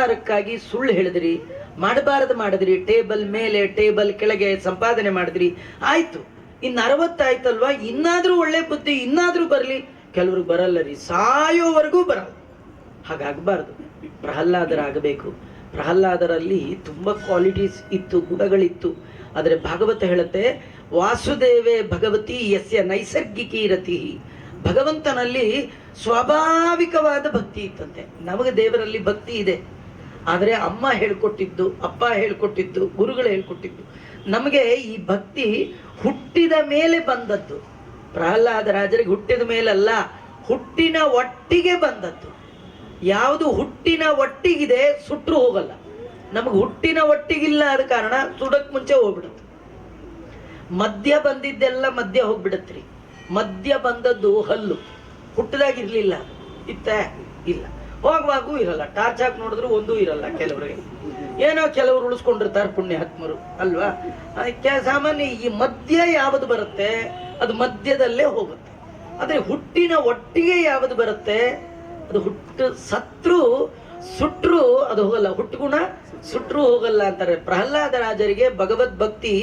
ಅಹಂಕಾರಕ್ಕಾಗಿ ಸುಳ್ಳು ಹೇಳಿದ್ರಿ, ಮಾಡಬಾರದು ಮಾಡಿದ್ರಿ, ಟೇಬಲ್ ಮೇಲೆ ಟೇಬಲ್ ಕೆಳಗೆ ಸಂಪಾದನೆ ಮಾಡಿದ್ರಿ, ಆಯ್ತು. ಇನ್ನು 60 ಆಯ್ತಲ್ವಾ, ಇನ್ನಾದ್ರೂ ಒಳ್ಳೆ ಬುದ್ಧಿ ಇನ್ನಾದ್ರೂ ಬರಲಿ. ಕೆಲವರು ಬರಲ್ಲ ರೀ, ಸಾಯೋವರೆಗೂ ಬರಲ್ಲ. ಹಾಗಾಗಬಾರ್ದು. ಪ್ರಹ್ಲಾದರಾಗಬೇಕು. ಪ್ರಹ್ಲಾದರಲ್ಲಿ ತುಂಬ ಕ್ವಾಲಿಟೀಸ್ ಇತ್ತು, ಗುಣಗಳಿತ್ತು. ಆದರೆ ಭಾಗವತ ಹೇಳುತ್ತೆ, ವಾಸುದೇವೇ ಭಗವತಿ ಯಸ್ಯ ನೈಸರ್ಗಿಕಿ ರತಿ. ಭಗವಂತನಲ್ಲಿ ಸ್ವಾಭಾವಿಕವಾದ ಭಕ್ತಿ ಇತ್ತಂತೆ. ನಮಗೆ ದೇವರಲ್ಲಿ ಭಕ್ತಿ ಇದೆ, ಆದರೆ ಅಮ್ಮ ಹೇಳ್ಕೊಟ್ಟಿದ್ದು, ಅಪ್ಪ ಹೇಳ್ಕೊಟ್ಟಿದ್ದು, ಗುರುಗಳು ಹೇಳ್ಕೊಟ್ಟಿದ್ದು. ನಮಗೆ ಈ ಭಕ್ತಿ ಹುಟ್ಟಿದ ಮೇಲೆ ಬಂದದ್ದು. ಪ್ರಹ್ಲಾದ ರಾಜರಿಗೆ ಹುಟ್ಟಿದ ಮೇಲಲ್ಲ, ಹುಟ್ಟಿನ ಒಟ್ಟಿಗೆ ಬಂದದ್ದು. ಯಾವುದು ಹುಟ್ಟಿನ ಒಟ್ಟಿಗಿದೆ ಸುಟ್ಟರು ಹೋಗಲ್ಲ. ನಮಗೆ ಹುಟ್ಟಿನ ಒಟ್ಟಿಗಿಲ್ಲ, ಆದ ಕಾರಣ ಸುಡಕ್ ಮುಂಚೆ ಹೋಗ್ಬಿಡುತ್ತೆ. ಮದ್ಯ ಬಂದಿದ್ದೆಲ್ಲ ಮದ್ಯ ಹೋಗ್ಬಿಡತ್ರಿ. ಮದ್ಯ ಬಂದದ್ದು ಹಲ್ಲು, ಹುಟ್ಟದಾಗಿರ್ಲಿಲ್ಲ, ಇತ್ತ ಇಲ್ಲ, ಹೋಗುವಾಗೂ ಇರಲ್ಲ. ಟಾರ್ಚ್ ಹಾಕಿ ನೋಡಿದ್ರು ಒಂದೂ ಇರಲ್ಲ. ಕೆಲವರಿಗೆ ಏನೋ ಕೆಲವರು ಉಳಿಸ್ಕೊಂಡಿರ್ತಾರೆ, ಪುಣ್ಯಾತ್ಮರು ಅಲ್ವಾ. ಸಾಮಾನ್ಯ ಈ ಮದ್ಯ ಯಾವುದು ಬರುತ್ತೆ ಅದು ಮಧ್ಯದಲ್ಲೇ ಹೋಗುತ್ತೆ. ಆದ್ರೆ ಹುಟ್ಟಿನ ಒಟ್ಟಿಗೆ ಯಾವುದು ಬರುತ್ತೆ ಅದು ಸತ್ರು ಸುಟ್ರು ಅದು ಹೋಗಲ್ಲ, ಹುಟ್ಟುಗುಣ ಸುಟ್ರು ಹೋಗಲ್ಲ ಅಂತಾರೆ. ಪ್ರಹ್ಲಾದ ರಾಜರಿಗೆ ಭಗವದ್ ಭಕ್ತಿ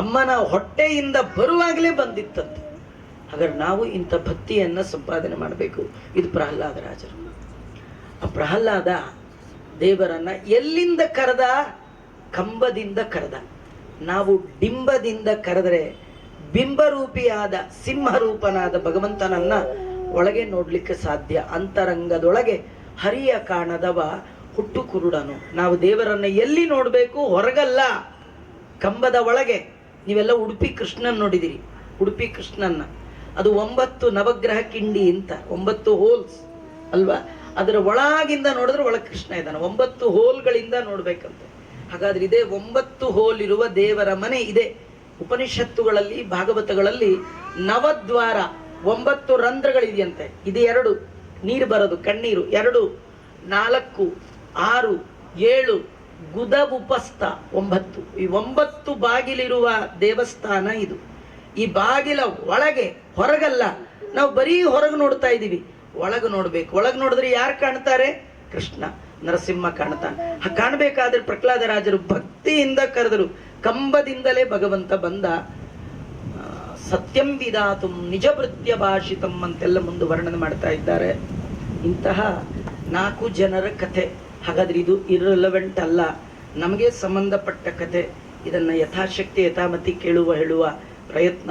ಅಮ್ಮನ ಹೊಟ್ಟೆಯಿಂದ ಬರುವಾಗಲೇ ಬಂದಿತ್ತಂತೆ. ಹಾಗಾದ್ರೆ ನಾವು ಇಂಥ ಭಕ್ತಿಯನ್ನ ಸಂಪಾದನೆ ಮಾಡಬೇಕು. ಇದು ಪ್ರಹ್ಲಾದ ರಾಜರು. ಆ ಪ್ರಹ್ಲಾದ ದೇವರನ್ನ ಎಲ್ಲಿಂದ ಕರೆದ? ಕಂಬದಿಂದ ಕರೆದ. ನಾವು ಡಿಂಬದಿಂದ ಕರೆದರೆ ಬಿಂಬರೂಪಿಯಾದ ಸಿಂಹರೂಪನಾದ ಭಗವಂತನನ್ನ ಒಳಗೆ ನೋಡ್ಲಿಕ್ಕೆ ಸಾಧ್ಯ. ಅಂತರಂಗದೊಳಗೆ ಹರಿಯ ಕಾಣದವ ಹುಟ್ಟು ಕುರುಡನು. ನಾವು ದೇವರನ್ನ ಎಲ್ಲಿ ನೋಡ್ಬೇಕು? ಹೊರಗಲ್ಲ, ಕಂಬದ ಒಳಗೆ. ನೀವೆಲ್ಲ ಉಡುಪಿ ಕೃಷ್ಣನ್ ನೋಡಿದಿರಿ. ಉಡುಪಿ ಕೃಷ್ಣನ್ನ ಅದು 9 ನವಗ್ರಹ ಕಿಂಡಿ ಅಂತ, 9 ಹೋಲ್ಸ್ ಅಲ್ವಾ. ಅದರ ಒಳಗಿಂದ ನೋಡಿದ್ರೆ ಒಳಗೆ ಕೃಷ್ಣ ಇದ್ದಾನೆ. 9 ಹೋಲ್ಗಳಿಂದ ನೋಡ್ಬೇಕಂತ. ಹಾಗಾದ್ರೆ ಇದೇ 9 ಹೋಲ್ ಇರುವ ದೇವರ ಮನೆ ಇದೆ. ಉಪನಿಷತ್ತುಗಳಲ್ಲಿ ಭಾಗವತಗಳಲ್ಲಿ ನವದ್ವಾರ 9 ರಂಧ್ರಗಳಿದೆಯಂತೆ. ಇದು 2 ನೀರು ಬರೋದು, ಕಣ್ಣೀರು 2, 4, 6, 7 ಗುದ ಉಪಸ್ಥ 9. ಈ 9 ಬಾಗಿಲಿರುವ ದೇವಸ್ಥಾನ ಇದು. ಈ ಬಾಗಿಲ ಒಳಗೆ, ಹೊರಗಲ್ಲ. ನಾವು ಬರೀ ಹೊರಗೆ ನೋಡ್ತಾ ಇದ್ದೀವಿ, ಒಳಗೆ ನೋಡ್ಬೇಕು. ಒಳಗೆ ನೋಡಿದ್ರೆ ಯಾರು ಕಾಣ್ತಾರೆ? ಕೃಷ್ಣ ನರಸಿಂಹ ಕಾಣ್ತಾನೆ. ಕಾಣಬೇಕಾದ್ರೆ ಪ್ರಹ್ಲಾದ ರಾಜರು ಭಕ್ತಿಯಿಂದ ಕರೆದರು. ಕಂಬದಿಂದಲೇ ಭಗವಂತ ಬಂದ. ಸತ್ಯಂ ವಿಧಾತು ನಿಜ ಭೃತ್ಯ ಭಾಷಿತಂ ಅಂತೆಲ್ಲ ಮುಂದೆ ವರ್ಣನೆ ಮಾಡ್ತಾ ಇದ್ದಾರೆ. ಇಂತಹ 4 ಜನರ ಕಥೆ. ಹಾಗಾದ್ರೆ ಇದು ಇರ್ರೆಲವೆಂಟ್ ಅಲ್ಲ, ನಮಗೆ ಸಂಬಂಧಪಟ್ಟ ಕಥೆ. ಇದನ್ನ ಯಥಾಶಕ್ತಿ ಯಥಾಮತಿ ಹೇಳುವ ಪ್ರಯತ್ನ.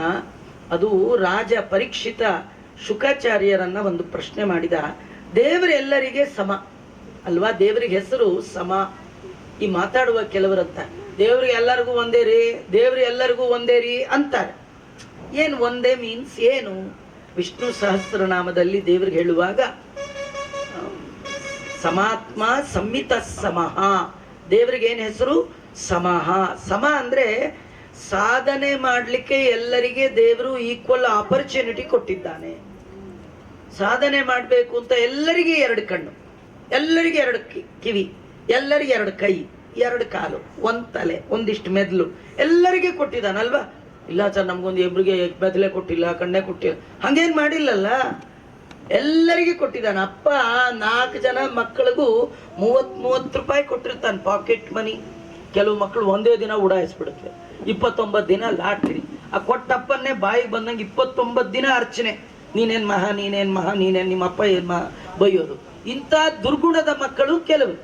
ಅದು ರಾಜ ಪರೀಕ್ಷಿತ ಶುಕಾಚಾರ್ಯರನ್ನ ಒಂದು ಪ್ರಶ್ನೆ ಮಾಡಿದ. ದೇವರು ಎಲ್ಲರಿಗೆ ಸಮ ಅಲ್ವಾ? ದೇವರಿಗೆ ಹೆಸರು ಸಮ. ಈ ಮಾತಾಡುವ ಕೆಲವರಂತ ದೇವ್ರಿಗೆ ಎಲ್ಲರಿಗೂ ಒಂದೇ ರೀ, ದೇವ್ರು ಎಲ್ಲರಿಗೂ ಒಂದೇ ರೀ ಅಂತಾರೆ. ಏನು ಒಂದೇ ಮೀನ್ಸ್ ಏನು? ವಿಷ್ಣು ಸಹಸ್ರನಾಮದಲ್ಲಿ ದೇವ್ರಿಗೆ ಹೇಳುವಾಗ ಸಮಾತ್ಮ ಸಂಮಿತ ಸಮಃ. ದೇವ್ರಿಗೆ ಏನು ಹೆಸರು? ಸಮಃ. ಸಮ ಅಂದ್ರೆ ಸಾಧನೆ ಮಾಡಲಿಕ್ಕೆ ಎಲ್ಲರಿಗೆ ದೇವರು ಈಕ್ವಲ್ ಆಪರ್ಚುನಿಟಿ ಕೊಟ್ಟಿದ್ದಾನೆ. ಸಾಧನೆ ಮಾಡಬೇಕು ಅಂತ ಎಲ್ಲರಿಗೆ 2 ಕಣ್ಣು, ಎಲ್ಲರಿಗೆ 2 ಕಿವಿ, ಎಲ್ಲರಿಗೆ 2 ಕೈ, 2 ಕಾಲು, 1 ತಲೆ, ಒಂದಿಷ್ಟು ಮೆದ್ಲು ಎಲ್ಲರಿಗೆ ಕೊಟ್ಟಿದ್ದಾನಲ್ವಾ? ಇಲ್ಲ ಸರ್, ನಮ್ಗೊಂದು ಇಬ್ರಿಗೆ ಮೆದ್ಲೆ ಕೊಟ್ಟಿಲ್ಲ, ಕಣ್ಣೆ ಕೊಟ್ಟಿಲ್ಲ, ಹಂಗೇನ್ ಮಾಡಿಲ್ಲಲ್ಲ, ಎಲ್ಲರಿಗೆ ಕೊಟ್ಟಿದ್ದಾನೆ. ಅಪ್ಪ 4 ಜನ ಮಕ್ಕಳಿಗೂ 30 ರೂಪಾಯಿ ಕೊಟ್ಟಿರ್ತಾನೆ ಪಾಕೆಟ್ ಮನಿ. ಕೆಲವು ಮಕ್ಕಳು ಒಂದೇ ದಿನ ಉಡಾಯಿಸ್ಬಿಡುತ್ತೆ. 29 ದಿನ ಲಾಟ್ರಿ. ಆ ಕೊಟ್ಟಪ್ಪನ್ನೇ ಬಾಯಿಗೆ ಬಂದಂಗೆ 29 ದಿನ ಅರ್ಚನೆ. ನೀನೇನ್ ಮಹಾ, ನೀನೇನ್ ಮಹಾ, ನೀನೇನ್ ನಿಮ್ಮ ಅಪ್ಪ ಏನ್ ಮಹಾ ಬೈಯೋದು. ಇಂಥ ದುರ್ಗುಣದ ಮಕ್ಕಳು ಕೆಲವರು.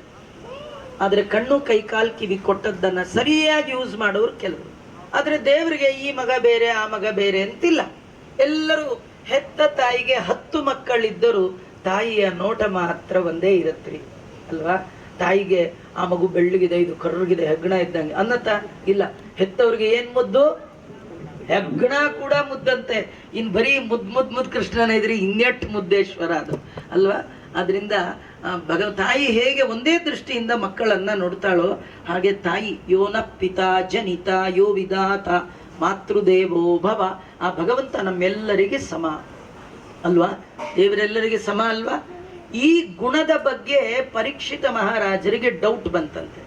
ಆದ್ರೆ ಕಣ್ಣು ಕೈ ಕಾಲು ಕಿವಿ ಕೊಟ್ಟದ್ದನ್ನ ಸರಿಯಾಗಿ ಯೂಸ್ ಮಾಡೋರು ಕೆಲವರು. ಆದ್ರೆ ದೇವರಿಗೆ ಈ ಮಗ ಬೇರೆ ಆ ಮಗ ಬೇರೆ ಅಂತಿಲ್ಲ. ಎಲ್ಲರೂ ಹೆತ್ತ ತಾಯಿಗೆ 10 ಮಕ್ಕಳಿದ್ದರೂ ತಾಯಿಯ ನೋಟ ಮಾತ್ರ ಒಂದೇ ಇರತ್ರಿ ಅಲ್ವಾ? ತಾಯಿಗೆ ಆ ಮಗು ಬೆಳ್ಳಗಿದೆ, ಇದು ಕರ್ರಗಿದೆ, ಹೆಗ್ಗಣ ಇದ್ದಂಗೆ ಅನ್ನತ್ತ ಇಲ್ಲ. ಹೆತ್ತವ್ರಿಗೆ ಏನ್ ಮುದ್ದು? ಹೆಗ್ಗಣ ಕೂಡ ಮುದ್ದಂತೆ. ಇನ್ ಬರೀ ಮುದ್ ಕೃಷ್ಣನ ಇದ್ರಿ ಇನ್ನೆಟ್ ಮುದ್ದೇಶ್ವರ ಅದು ಅಲ್ವಾ? ಆದ್ರಿಂದ ತಾಯಿ ಹೇಗೆ ಒಂದೇ ದೃಷ್ಟಿಯಿಂದ ಮಕ್ಕಳನ್ನ ನೋಡ್ತಾಳೋ ಹಾಗೆ ತಾಯಿ ಯೋನ ಪಿತಾ ಜನಿತ ಯೋ ವಿಧಾತ ಮಾತೃದೇವೋ ಭವ. ಆ ಭಗವಂತ ನಮ್ಮೆಲ್ಲರಿಗೆ ಸಮ ಅಲ್ವಾ? ದೇವರೆಲ್ಲರಿಗೆ ಸಮ ಅಲ್ವಾ? ಈ ಗುಣದ ಬಗ್ಗೆ ಪರೀಕ್ಷಿತ ಮಹಾರಾಜರಿಗೆ ಡೌಟ್ ಬಂತಂತೆ.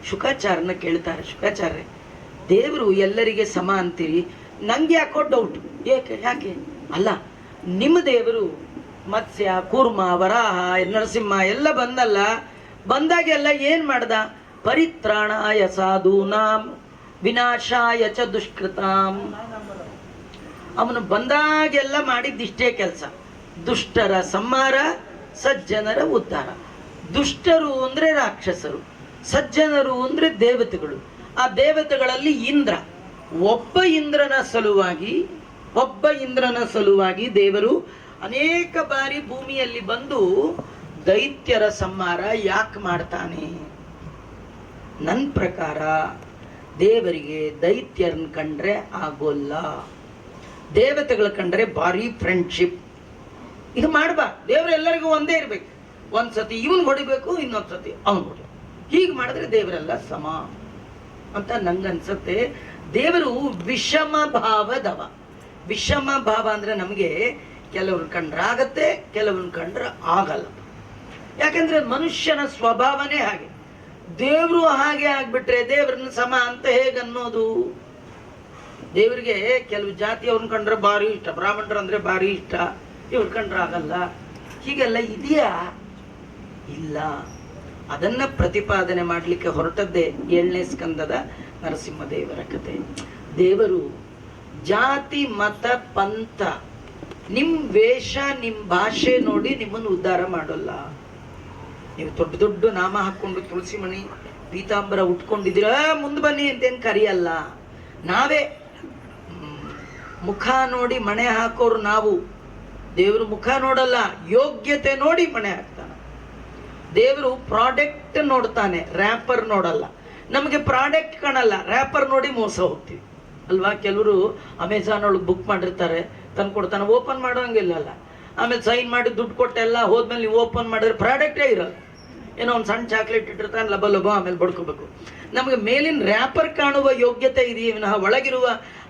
ಶುಕಾಚಾರ್ಯನ ಕೇಳ್ತಾರೆ, ಶುಕಾಚಾರ್ಯ ದೇವರು ಎಲ್ಲರಿಗೆ ಸಮ ಅಂತೀರಿ, ನಂಗೆ ಯಾಕೋ ಡೌಟ್. ಯಾಕೆ? ಅಲ್ಲ, ನಿಮ್ಮ ದೇವರು ಮತ್ಸ್ಯ ಕೂರ್ಮ ವರಾಹ ನರಸಿಂಹ ಎಲ್ಲ ಬಂದಲ್ಲ, ಬಂದಾಗೆಲ್ಲ ಏನ್ ಮಾಡ್ದ? ಪರಿತ್ರಾಣಾಯ ಸಾಧೂನಾಂ ವಿನಾಶಾಯ ಚ ದುಷ್ಕೃತಾಂ. ಅವನು ಬಂದಾಗೆಲ್ಲ ಮಾಡಿದ್ದಿಷ್ಟೇ ಕೆಲಸ. ದುಷ್ಟರ ಸಂಹಾರ, ಸಜ್ಜನರ ಉದ್ಧಾರ. ದುಷ್ಟರು ಅಂದ್ರೆ ರಾಕ್ಷಸರು, ಸಜ್ಜನರು ಅಂದ್ರೆ ದೇವತೆಗಳು. ಆ ದೇವತೆಗಳಲ್ಲಿ ಇಂದ್ರ, ಒಬ್ಬ ಇಂದ್ರನ ಸಲುವಾಗಿ ದೇವರು ಅನೇಕ ಬಾರಿ ಭೂಮಿಯಲ್ಲಿ ಬಂದು ದೈತ್ಯರ ಸಂಹಾರ ಯಾಕೆ ಮಾಡ್ತಾನೆ? ನನ್ನ ಪ್ರಕಾರ ದೇವರಿಗೆ ದೈತ್ಯರನ್ನ ಕಂಡ್ರೆ ಆಗೋಲ್ಲ, ದೇವತೆಗಳ ಕಂಡ್ರೆ ಭಾರಿ ಫ್ರೆಂಡ್ಶಿಪ್. ಇದು ಮಾಡಬಾರ್ದು. ದೇವರೆಲ್ಲರಿಗೂ ಒಂದೇ ಇರ್ಬೇಕು. ಒಂದ್ಸತಿ ಇವನ್ ಹೊಡಿಬೇಕು, ಇನ್ನೊಂದ್ಸತಿ ಅವನ್ ಹೊಡಿ. ಹೀಗೆ ಮಾಡಿದ್ರೆ ದೇವರೆಲ್ಲ ಸಮ ಅಂತ ನಂಗನ್ಸತ್ತೆ. ದೇವರು ವಿಷಮ ಭಾವದವ. ವಿಷಮ ಭಾವ ಅಂದ್ರೆ ನಮಗೆ ಕೆಲವ್ರ ಕಂಡ್ರೆ ಆಗತ್ತೆ, ಕೆಲವ್ರನ್ನ ಕಂಡ್ರೆ ಆಗಲ್ಲ. ಯಾಕಂದ್ರೆ ಮನುಷ್ಯನ ಸ್ವಭಾವನೇ ಹಾಗೆ. ದೇವರು ಹಾಗೆ ಆಗ್ಬಿಟ್ರೆ ದೇವ್ರನ್ನ ಸಮ ಅಂತ ಹೇಗನ್ನೋದು? ದೇವರಿಗೆ ಕೆಲವು ಜಾತಿಯವ್ರನ್ನ ಕಂಡ್ರೆ ಭಾರಿ ಇಷ್ಟ, ಬ್ರಾಹ್ಮಣರು ಅಂದ್ರೆ ಭಾರಿ ಇಷ್ಟ, ಇವ್ರ ಕಂಡ್ರೆ ಆಗಲ್ಲ. ಹೀಗೆಲ್ಲ ಇದೆಯಾ? ಇಲ್ಲ. ಅದನ್ನ ಪ್ರತಿಪಾದನೆ ಮಾಡಲಿಕ್ಕೆ ಹೊರಟದ್ದೇ 7ನೇ ಸ್ಕಂದದ ನರಸಿಂಹದೇವರ ಕಥೆ. ದೇವರು ಜಾತಿ ಮತ ಪಂಥ, ನಿಮ್ ವೇಷ ನಿಮ್ ಭಾಷೆ ನೋಡಿ ನಿಮ್ಮನ್ನು ಉದ್ಧಾರ ಮಾಡೋಲ್ಲ. ನೀವು ದೊಡ್ಡ ದೊಡ್ಡ ನಾಮ ಹಾಕೊಂಡು ತುಳಸಿ ಮಣಿ ಪೀತಾಂಬರ ಉಟ್ಕೊಂಡಿದ್ದೀರ, ಮುಂದೆ ಬನ್ನಿ ಅಂತೇನು ಕರಿಯಲ್ಲ. ನಾವೇ ಮುಖ ನೋಡಿ ಮಣೆ ಹಾಕೋರು ನಾವು. ದೇವರು ಮುಖ ನೋಡಲ್ಲ, ಯೋಗ್ಯತೆ ನೋಡಿ ಮಣೆ ಹಾಕ್ತಾನೆ. ದೇವರು ಪ್ರಾಡಕ್ಟ್ ನೋಡ್ತಾನೆ, ರ್ಯಾಪರ್ ನೋಡಲ್ಲ. ನಮಗೆ ಪ್ರಾಡಕ್ಟ್ ಕಾಣಲ್ಲ, ರ್ಯಾಪರ್ ನೋಡಿ ಮೋಸ ಹೋಗ್ತೀವಿ ಅಲ್ವಾ? ಕೆಲವರು ಅಮೆಝಾನ್ ಒಳಗೆ ಬುಕ್ ಮಾಡಿರ್ತಾರೆ, ತಂದು ಕೊಡ್ತಾನೆ, ಓಪನ್ ಮಾಡೋಂಗಿಲ್ಲಲ್ಲ. ಆಮೇಲೆ ಸೈನ್ ಮಾಡಿ ದುಡ್ಡು ಕೊಟ್ಟೆಲ್ಲ ಹೋದ್ಮೇಲೆ ನೀವು ಓಪನ್ ಮಾಡಿದ್ರೆ ಪ್ರಾಡಕ್ಟೇ ಇರಲ್ಲ. ಏನೋ ಒಂದು ಸಣ್ಣ ಚಾಕ್ಲೇಟ್ ಇಟ್ಟಿರ್ತಾನೆ, ಲಬ ಲಬ ಆಮೇಲೆ ಬಡ್ಕೋಬೇಕು. ನಮಗೆ ಮೇಲಿನ ರ್ಯಾಪರ್ ಕಾಣುವ ಯೋಗ್ಯತೆ ಇದೆಯೇ ವಿನಃ ಒಳಗಿರುವ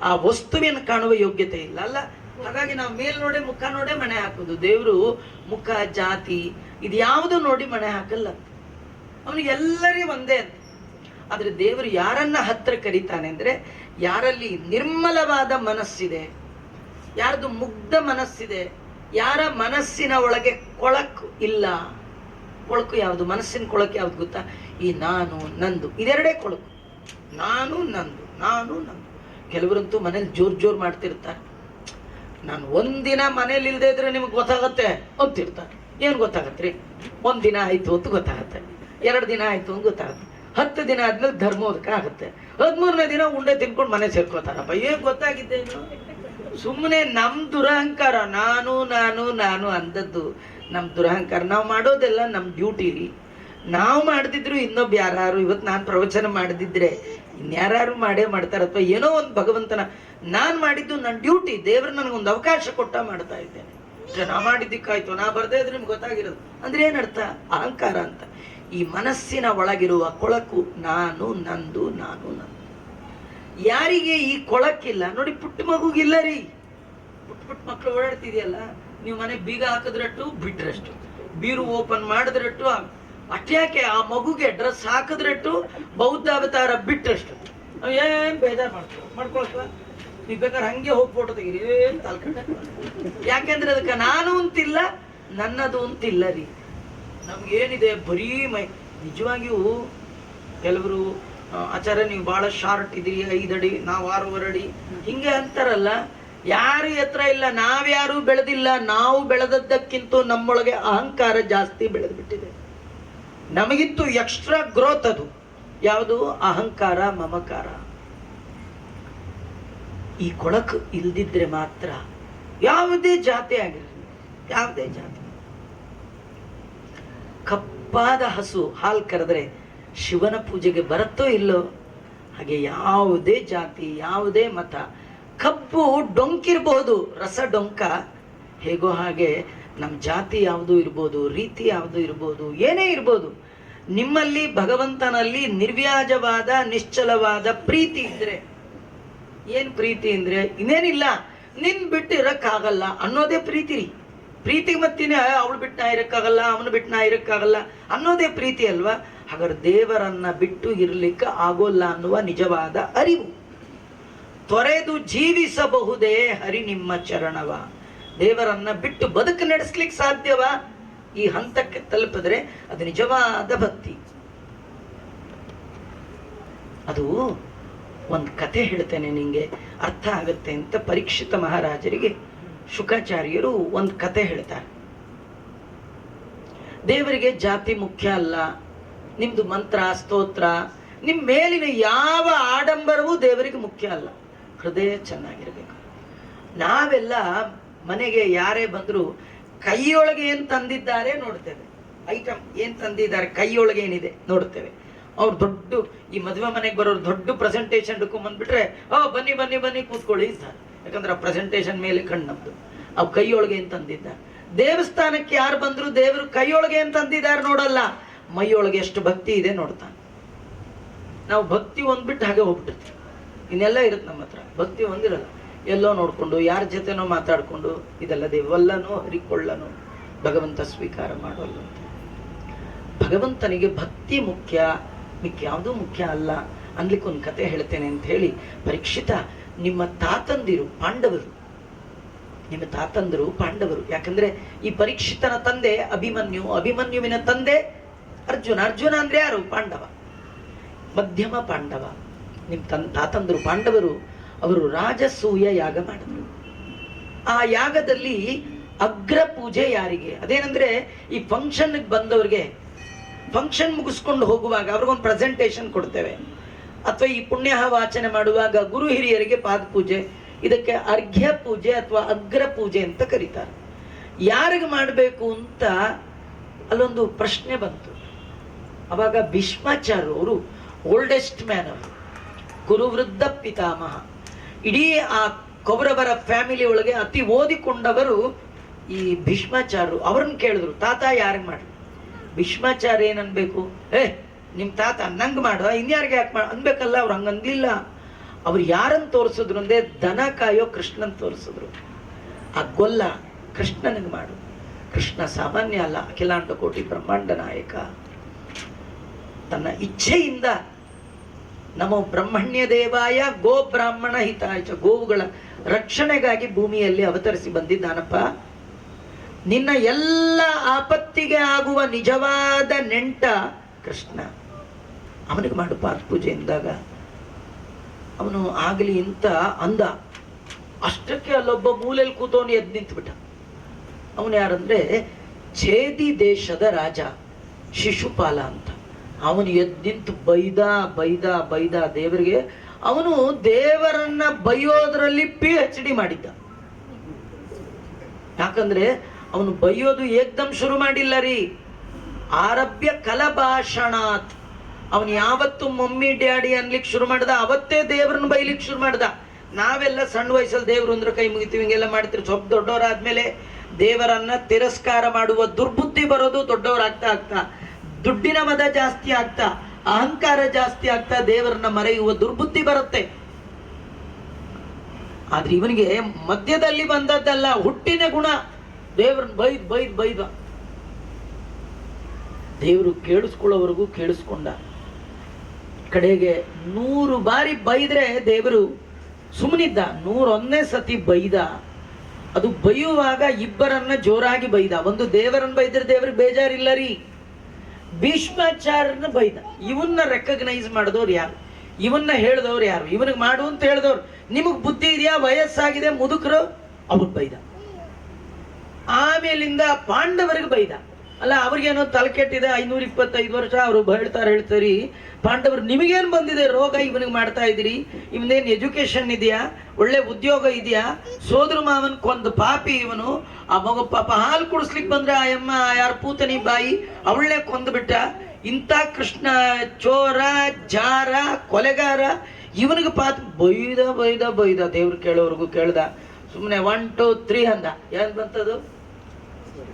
ಆ ವಸ್ತುವಿನ ಕಾಣುವ ಯೋಗ್ಯತೆ ಇಲ್ಲ ಅಲ್ಲ. ಹಾಗಾಗಿ ನಾವು ಮೇಲ್ ನೋಡೇ ಮುಖ ನೋಡೇ ಮಣೆ ಹಾಕೋದು. ದೇವರು ಮುಖ ಜಾತಿ ಇದು ಯಾವುದು ನೋಡಿ ಮಣೆ ಹಾಕಲ್ಲ. ಅವನಿಗೆ ಎಲ್ಲರೂ ಒಂದೇ ಅಂತ. ಆದ್ರೆ ದೇವರು ಯಾರನ್ನ ಹತ್ರ ಕರೀತಾನೆ ಅಂದ್ರೆ ಯಾರಲ್ಲಿ ನಿರ್ಮಲವಾದ ಮನಸ್ಸಿದೆ, ಯಾರ್ದು ಮುಗ್ಧ ಮನಸ್ಸಿದೆ, ಯಾರ ಮನಸ್ಸಿನ ಒಳಗೆ ಕೊಳಕು ಇಲ್ಲ. ಕೊಳಕು ಯಾವುದು? ಮನಸ್ಸಿನ ಕೊಳಕು ಯಾವ್ದು ಗೊತ್ತಾ? ಈ ನಾನು ನಂದು ಇದೆರಡೇ ಕೊಳಕು. ನಾನು ನಂದು, ನಾನು ನಂದು. ಕೆಲವರಂತೂ ಮನೇಲಿ ಜೋರ್ ಮಾಡ್ತಿರ್ತಾರೆ. ನಾನು ಒಂದಿನ ಮನೇಲಿ ಇಲ್ದೇ ಇದ್ರೆ ನಿಮ್ಗೆ ಗೊತ್ತಾಗತ್ತೆ ಅಂತಿರ್ತಾರೆ. ಏನ್ ಗೊತ್ತಾಗತ್ರಿ? ಒಂದಿನ ಆಯ್ತು ಅಂತ ಗೊತ್ತಾಗತ್ತೆ, 2 ದಿನ ಆಯ್ತು ಅಂತ ಗೊತ್ತಾಗತ್ತೆ, 10 ದಿನ ಆದ್ಮೇಲೆ ಧರ್ಮೋದಕ ಆಗುತ್ತೆ, 13ನೇ ದಿನ ಉಂಡೆ ತಿನ್ಕೊಂಡು ಮನೆ ಸೇರ್ಕೋತಾರಪ್ಪ. ಏನ್ ಗೊತ್ತಾಗಿದ್ದೇನು? ಸುಮ್ಮನೆ ನಮ್ ದುರಹಂಕಾರ. ನಾನು ನಾನು ನಾನು ಅಂದದ್ದು ನಮ್ ದುರಹಂಕಾರ. ನಾವು ಮಾಡೋದೆಲ್ಲ ನಮ್ ಡ್ಯೂಟಿ ರೀ. ನಾವು ಮಾಡ್ದಿದ್ರು ಇನ್ನೊಬ್ಬ ಯಾರು, ಇವತ್ತು ನಾನು ಪ್ರವಚನ ಮಾಡದಿದ್ರೆ ಇನ್ಯಾರು ಮಾಡೇ ಮಾಡ್ತಾರೆ. ಅಥವಾ ಏನೋ ಒಂದು ಭಗವಂತನ ನಾನ್ ಮಾಡಿದ್ದು ನನ್ನ ಡ್ಯೂಟಿ. ದೇವ್ರು ನನಗೊಂದು ಅವಕಾಶ ಕೊಟ್ಟ ಮಾಡ್ತಾ ಇದ್ದೇನೆ. ನಾ ಮಾಡಿದ್ದಕ್ಕಾಯ್ತು, ನಾ ಬರ್ದೇ ಇದ್ರೆ ನಿಮ್ಗೆ ಗೊತ್ತಾಗಿರೋದು ಅಂದ್ರೆ ಏನರ್ಥ? ಅಹಂಕಾರ ಅಂತ. ಈ ಮನಸ್ಸಿನ ಒಳಗಿರುವ ಕೊಳಕು ನಾನು ನಂದು, ನಾನು ನಂದು. ಯಾರಿಗೆ ಈ ಕೊಳಕಿಲ್ಲ ನೋಡಿ, ಪುಟ್ಟ ಮಗುಗಿಲ್ಲ ರೀ. ಪುಟ್ಟ ಮಕ್ಕಳು ಓಡಾಡ್ತಿದೆಯಲ್ಲ, ನೀವು ಮನೆ ಬೀಗ ಹಾಕಿದ್ರಟ್ಟು ಬಿಟ್ರಷ್ಟು, ಬೀರು ಓಪನ್ ಮಾಡಿದ್ರಟ್ಟು, ಅಟ್ಯಾಕೆ ಆ ಮಗುಗೆ ಡ್ರೆಸ್ ಹಾಕಿದ್ರಟ್ಟು, ಬೌದ್ಧ ಅವತಾರ ಬಿಟ್ಟಷ್ಟು ಏನ್ ಬೇಜಾರು ಮಾಡ್ಕೊಳಕ್ಕ. ನೀವು ಬೇಕಾದ್ರೆ ಹಂಗೆ ಹೋಗಿ ಫೋಟೋ ತೆಗೀರಿ, ಏನ್ ತಾಲ್ಕಂಡ. ಯಾಕೆಂದ್ರೆ ಅದಕ್ಕೆ ನಾನು ಅಂತಿಲ್ಲ, ನನ್ನದು ಅಂತಿಲ್ಲ ರೀ. ನಮ್ಗೇನಿದೆ ಬರೀ ನಿಜವಾಗಿಯೂ ಕೆಲವರು ಆಚಾರ್ಯ ನೀವು ಬಹಳ ಶಾರ್ಟ್ ಇದ್ದೀರಿ, 5 ಅಡಿ, ನಾವು 6.5 ಅಡಿ ಹಿಂಗೆ ಅಂತಾರಲ್ಲ. ಯಾರು ಎತ್ತರ ಇಲ್ಲ, ನಾವ್ಯಾರು ಬೆಳೆದಿಲ್ಲ. ನಾವು ಬೆಳೆದದ್ದಕ್ಕಿಂತ ನಮ್ಮೊಳಗೆ ಅಹಂಕಾರ ಜಾಸ್ತಿ ಬೆಳೆದ್ಬಿಟ್ಟಿದೆ. ನಮಗಿಂತೂ ಎಕ್ಸ್ಟ್ರಾ ಗ್ರೋತ್ ಅದು. ಯಾವುದು? ಅಹಂಕಾರ, ಮಮಕಾರ. ಈ ಕೊಳಕು ಇಲ್ದಿದ್ರೆ ಮಾತ್ರ ಯಾವುದೇ ಜಾತಿ ಆಗಿರಲಿ, ಯಾವುದೇ ಜಾತಿ, ಕಪ್ಪಾದ ಹಸು ಹಾಲು ಕರೆದ್ರೆ ಶಿವನ ಪೂಜೆಗೆ ಬರುತ್ತೋ ಇಲ್ಲೋ, ಹಾಗೆ ಯಾವುದೇ ಜಾತಿ, ಯಾವುದೇ ಮತ, ಕಬ್ಬು ಡೊಂಕಿರ್ಬೋದು, ರಸ ಡೊಂಕ ಹೇಗೋ ಹಾಗೆ ನಮ್ಮ ಜಾತಿ ಯಾವುದು ಇರ್ಬೋದು, ರೀತಿ ಯಾವುದು ಇರ್ಬೋದು, ಏನೇ ಇರ್ಬೋದು, ನಿಮ್ಮಲ್ಲಿ ಭಗವಂತನಲ್ಲಿ ನಿರ್ವ್ಯಾಜವಾದ ನಿಶ್ಚಲವಾದ ಪ್ರೀತಿ ಇದ್ರೆ, ಏನ್ ಪ್ರೀತಿ ಅಂದ್ರೆ ಇನ್ನೇನಿಲ್ಲ, ನಿನ್ ಬಿಟ್ಟು ಇರಕ್ಕಾಗಲ್ಲ ಅನ್ನೋದೇ ಪ್ರೀತಿ ರೀ. ಪ್ರೀತಿಗೆ ಮತ್ತಿನ ಅವಳು ಬಿಟ್ಟು ನಾ ಇರಕ್ಕಾಗಲ್ಲ, ಅವನು ಬಿಟ್ಟು ನಾ ಇರಕ್ಕಾಗಲ್ಲ ಅನ್ನೋದೇ ಪ್ರೀತಿ ಅಲ್ವಾ? ಹಾಗಾದ್ರೆ ದೇವರನ್ನ ಬಿಟ್ಟು ಇರ್ಲಿಕ್ಕೆ ಆಗೋಲ್ಲ ಅನ್ನುವ ನಿಜವಾದ ಅರಿವು. ತೊರೆದು ಜೀವಿಸಬಹುದೇ ಹರಿ ನಿಮ್ಮ ಚರಣವ. ದೇವರನ್ನ ಬಿಟ್ಟು ಬದುಕು ನಡೆಸ್ಲಿಕ್ಕೆ ಸಾಧ್ಯವಾ? ಈ ಹಂತಕ್ಕೆ ತಲುಪಿದ್ರೆ ಅದು ನಿಜವಾದ ಭಕ್ತಿ. ಅದು ಒಂದು ಕತೆ ಹೇಳ್ತೇನೆ, ನಿಂಗೆ ಅರ್ಥ ಆಗುತ್ತೆ ಅಂತ. ಪರೀಕ್ಷಿತ ಮಹಾರಾಜರಿಗೆ ಶುಕಾಚಾರ್ಯರು ಒಂದು ಕತೆ ಹೇಳ್ತಾರೆ. ದೇವರಿಗೆ ಜಾತಿ ಮುಖ್ಯ ಅಲ್ಲ, ನಿಮ್ದು ಮಂತ್ರ ಸ್ತೋತ್ರ ನಿಮ್ಮ ಮೇಲಿನ ಯಾವ ಆಡಂಬರವೂ ದೇವರಿಗೆ ಮುಖ್ಯ ಅಲ್ಲ, ಹೃದಯ ಚೆನ್ನಾಗಿರ್ಬೇಕು. ನಾವೆಲ್ಲ ಮನೆಗೆ ಯಾರೇ ಬಂದ್ರು ಕೈಯೊಳಗೆ ಏನ್ ತಂದಿದ್ದಾರೆ ನೋಡ್ತೇವೆ, ಐಟಮ್ ಏನ್ ತಂದಿದ್ದಾರೆ ಕೈಯೊಳಗೆ ಏನಿದೆ ನೋಡ್ತೇವೆ. ಅವ್ರು ದೊಡ್ಡ ಈ ಮದುವೆ ಮನೆಗೆ ಬರೋರು ದೊಡ್ಡ ಪ್ರೆಸೆಂಟೇಶನ್ ಬಂದ್ಬಿಟ್ರೆ ಬನ್ನಿ ಬನ್ನಿ ಬನ್ನಿ ಕೂತ್ಕೊಳ್ಳಿ ಸರ್, ಯಾಕಂದ್ರೆ ಆ ಪ್ರೆಸೆಂಟೇಶನ್ ಮೇಲೆ ಕಣ್ಣು ನಮ್ದು. ಅವ್ ಕೈಯೊಳಗೆ ಏನ್ ತಂದಿದ್ದಾರೆ. ದೇವಸ್ಥಾನಕ್ಕೆ ಯಾರು ಬಂದ್ರು ದೇವರು ಕೈಯೊಳಗೆ ಏನ್ ತಂದಿದ್ದಾರೆ ನೋಡಲ್ಲ, ಮೈಯೊಳಗೆ ಎಷ್ಟು ಭಕ್ತಿ ಇದೆ ನೋಡ್ತಾನೆ. ನಾವು ಭಕ್ತಿ ಒಂದ್ಬಿಟ್ಟು ಹಾಗೆ ಹೋಗ್ಬಿಟ್ಟಿರ್ತೀವಿ, ಇನ್ನೆಲ್ಲ ಇರುತ್ತೆ ನಮ್ಮ ಹತ್ರ, ಭಕ್ತಿ ಒಂದಿರಲ್ಲ. ಎಲ್ಲೋ ನೋಡ್ಕೊಂಡು ಯಾರ ಜೊತೆನೋ ಮಾತಾಡ್ಕೊಂಡು ಇದೆಲ್ಲ ದೇವಲ್ಲನೋ ಹರಿಕೊಳ್ಳನೋ ಭಗವಂತ ಸ್ವೀಕಾರ ಮಾಡೋಲ್ಲ. ಭಗವಂತನಿಗೆ ಭಕ್ತಿ ಮುಖ್ಯ, ಮಿಕ್ಕ ಯಾವುದೂ ಮುಖ್ಯ ಅಲ್ಲ ಅನ್ಲಿಕ್ಕೆ ಒಂದು ಕತೆ ಹೇಳ್ತೇನೆ ಅಂತ ಹೇಳಿ. ಪರೀಕ್ಷಿತ, ನಿಮ್ಮ ತಾತಂದಿರು ಪಾಂಡವರು, ನಿಮ್ಮ ತಾತಂದರು ಪಾಂಡವರು. ಯಾಕಂದ್ರೆ ಈ ಪರೀಕ್ಷಿತನ ತಂದೆ ಅಭಿಮನ್ಯು, ಅಭಿಮನ್ಯುವಿನ ತಂದೆ ಅರ್ಜುನ. ಅರ್ಜುನ ಅಂದ್ರೆ ಯಾರು? ಪಾಂಡವ, ಮಧ್ಯಮ ಪಾಂಡವ. ನಿಮ್ಮ ತಾತಂದರು ಪಾಂಡವರು. ಅವರು ರಾಜಸೂಯ ಯಾಗ ಮಾಡಿದ್ರು. ಆ ಯಾಗದಲ್ಲಿ ಅಗ್ರ ಪೂಜೆ ಯಾರಿಗೆ? ಅದೇನಂದ್ರೆ ಈ ಫಂಕ್ಷನ್ ಬಂದವ್ರಿಗೆ, ಫಂಕ್ಷನ್ ಮುಗಿಸ್ಕೊಂಡು ಹೋಗುವಾಗ ಅವ್ರಿಗೊಂದು ಪ್ರೆಸೆಂಟೇಶನ್ ಕೊಡ್ತೇವೆ, ಅಥವಾ ಈ ಪುಣ್ಯ ವಾಚನೆ ಮಾಡುವಾಗ ಗುರು ಹಿರಿಯರಿಗೆ ಪಾದ ಪೂಜೆ, ಇದಕ್ಕೆ ಅರ್ಘ್ಯ ಪೂಜೆ ಅಥವಾ ಅಗ್ರ ಪೂಜೆ ಅಂತ ಕರೀತಾರೆ. ಯಾರಿಗೆ ಮಾಡಬೇಕು ಅಂತ ಅಲ್ಲೊಂದು ಪ್ರಶ್ನೆ ಬಂತು. ಅವಾಗ ಭೀಷ್ಮಾಚಾರ್ಯ ಅವರು ಓಲ್ಡೆಸ್ಟ್ ಮ್ಯಾನ್, ಅವರು ಗುರುವೃದ್ಧ ಪಿತಾಮಹ, ಇಡೀ ಆ ಕೌರವರ ಫ್ಯಾಮಿಲಿ ಒಳಗೆ ಅತಿ ಓದಿಕೊಂಡವರು ಈ ಭೀಷ್ಮಾಚಾರ್ಯರು. ಅವ್ರನ್ನ ಕೇಳಿದ್ರು, ತಾತ ಯಾರಿಗೆ ಮಾಡಿ? ಭೀಷ್ಮಾಚಾರ್ಯ ಏನನ್ಬೇಕು? ನಿಮ್ ತಾತ ಅನ್ನಂಗ್ ಮಾಡ, ಇನ್ಯಾರಿಗೆ ಯಾಕೆ ಮಾಡ ಅನ್ಬೇಕಲ್ಲ. ಅವ್ರು ಹಂಗಂದಿಲ್ಲ. ಅವ್ರು ಯಾರನ್ನು ತೋರಿಸಿದ್ರು ಅಂದ್ರೆ ದನ ಕಾಯೋ ಕೃಷ್ಣನ್ ತೋರಿಸಿದ್ರು. ಆ ಗೊಲ್ಲ ಕೃಷ್ಣನಿಗೆ ಮಾಡು. ಕೃಷ್ಣ ಸಾಮಾನ್ಯ ಅಲ್ಲ, ಅಖಿಲಾಂಡ ಕೋಟಿ ಬ್ರಹ್ಮಾಂಡ ನಾಯಕ. ತನ್ನ ಇಚ್ಛೆಯಿಂದ ನಮೋ ಬ್ರಹ್ಮಣ್ಯ ದೇವಾಯ ಗೋ ಬ್ರಾಹ್ಮಣ ಹಿತಾಯ, ಗೋವುಗಳ ರಕ್ಷಣೆಗಾಗಿ ಭೂಮಿಯಲ್ಲಿ ಅವತರಿಸಿ ಬಂದಿದ್ದಾನಪ್ಪ. ನಿನ್ನ ಎಲ್ಲ ಆಪತ್ತಿಗೆ ಆಗುವ ನಿಜವಾದ ನೆಂಟ ಕೃಷ್ಣ, ಅವನಿಗೆ ಮಾಡು ಪಾದ ಪೂಜೆ ಎಂದಾಗ ಅವನು ಆಗಲಿ ಅಂತ ಅಂದ. ಅಷ್ಟಕ್ಕೆ ಅಲ್ಲೊಬ್ಬ ಮೂಲೆಯಲ್ಲಿ ಕೂತವನು ಎದ್ದು ನಿಂತುಬಿಟ್ಟ. ಅವನು ಯಾರಂದ್ರೆ ಛೇದಿ ದೇಶದ ರಾಜ ಶಿಶುಪಾಲ ಅಂತ. ಅವನು ಎದ್ದು ನಿಂತು ಬೈದ ದೇವರಿಗೆ. ಅವನು ದೇವರನ್ನ ಬೈಯೋದ್ರಲ್ಲಿ PhD ಮಾಡಿದ್ದ. ಯಾಕಂದ್ರೆ ಅವನು ಬೈಯೋದು ಏಕ್ದಮ್ ಶುರು ಮಾಡಿಲ್ಲ ರೀ, ಆರಭ್ಯ ಕಲಭಾಷಣಾತ್. ಅವನು ಯಾವತ್ತು ಮಮ್ಮಿ ಡ್ಯಾಡಿ ಅನ್ಲಿಕ್ಕೆ ಶುರು ಮಾಡ್ದ, ಅವತ್ತೇ ದೇವರನ್ನ ಬೈಲಿಕ್ಕೆ ಶುರು ಮಾಡ್ದ. ನಾವೆಲ್ಲ ಸಣ್ಣ ವಯಸ್ಸಲ್ಲಿ ದೇವ್ರು ಅಂದ್ರೆ ಕೈ ಮುಗಿತೀವಿ, ಹಿಂಗೆಲ್ಲ ಮಾಡ್ತೀವಿ. ಸ್ವಲ್ಪ ದೊಡ್ಡವರಾದ್ಮೇಲೆ ದೇವರನ್ನ ತಿರಸ್ಕಾರ ಮಾಡುವ ದುರ್ಬುದ್ಧಿ ಬರೋದು. ದೊಡ್ಡವರಾಗ್ತಾ ದುಡ್ಡಿನ ಮದ ಜಾಸ್ತಿ ಆಗ್ತಾ, ಅಹಂಕಾರ ಜಾಸ್ತಿ ಆಗ್ತಾ ದೇವರನ್ನ ಮರೆಯುವ ದುರ್ಬುದ್ಧಿ ಬರುತ್ತೆ. ಆದ್ರೆ ಇವನಿಗೆ ಮಧ್ಯದಲ್ಲಿ ಬಂದದ್ದಲ್ಲ, ಹುಟ್ಟಿನ ಗುಣ. ದೇವರನ್ನ ಬೈದ ದೇವರು ಕೇಳಿಸ್ಕೊಳ್ಳೋವರೆಗೂ ಕೇಳಿಸ್ಕೊಂಡ. ಕಡೆಗೆ 100 ಬಾರಿ ಬೈದ್ರೆ ದೇವರು ಸುಮ್ಮನಿದ್ದ. 101ನೇ ಸತಿ ಬೈದ. ಅದು ಬೈಯುವಾಗ ಇಬ್ಬರನ್ನ ಜೋರಾಗಿ ಬೈದ. ಒಂದು ದೇವರನ್ನ ಬೈದ್ರೆ ದೇವ್ರಿಗೆ ಬೇಜಾರಿಲ್ಲ ರೀ, ಭೀಷ್ಮಾಚಾರ್ಯನ ಬೈದ. ಇವನ್ನ ರೆಕಗ್ನೈಸ್ ಮಾಡಿದವ್ರು ಯಾರು? ಇವನ್ನ ಹೇಳಿದವ್ರು ಯಾರು? ಇವನಿಗೆ ಮಾಡು ಅಂತ ಹೇಳಿದವ್ರು. ನಿಮಗ್ ಬುದ್ಧಿ ಇದೆಯಾ? ವಯಸ್ಸಾಗಿದೆ ಮುದುಕರು, ಅವ್ರು ಬೈದ. ಆಮೇಲಿಂದ ಪಾಂಡವರಿಗೆ ಬೈದ. ಅಲ್ಲ, ಅವ್ರಿಗೇನೋ ತಲೆ ಕೆಟ್ಟಿದೆ, 525 ವರ್ಷ ಅವರು ಹೇಳ್ತಾರಿ, ಪಾಂಡವರು ನಿಮಗೇನು ಬಂದಿದೆ ರೋಗ, ಇವನಿಗೆ ಮಾಡ್ತಾ ಇದ್ದೀರಿ? ಇವನೇನು ಎಜುಕೇಶನ್ ಇದೆಯಾ? ಒಳ್ಳೆ ಉದ್ಯೋಗ ಇದೆಯಾ? ಸೋದರ ಮಾವನ್ ಕೊಂದು ಪಾಪಿ ಇವನು. ಆ ಮಗು ಪಾಪ ಹಾಲು ಕುಡಿಸ್ಲಿಕ್ಕೆ ಬಂದ್ರೆ ಆ ಅಮ್ಮ ಯಾರು ಪೂತನಿ ಬಾಯಿ ಅವಳನ್ನೇ ಕೊಂದುಬಿಟ್ಟ. ಇಂಥ ಕೃಷ್ಣ ಚೋರ, ಜಾರ, ಕೊಲೆಗಾರ, ಇವನಿಗೆ ಪಾತ್ ಬೈದ ದೇವ್ರು ಕೇಳೋರ್ಗು ಕೇಳ್ದ. ಸುಮ್ಮನೆ 1 2 3 ಅಂದ. ಏನ್ ಬಂತದು?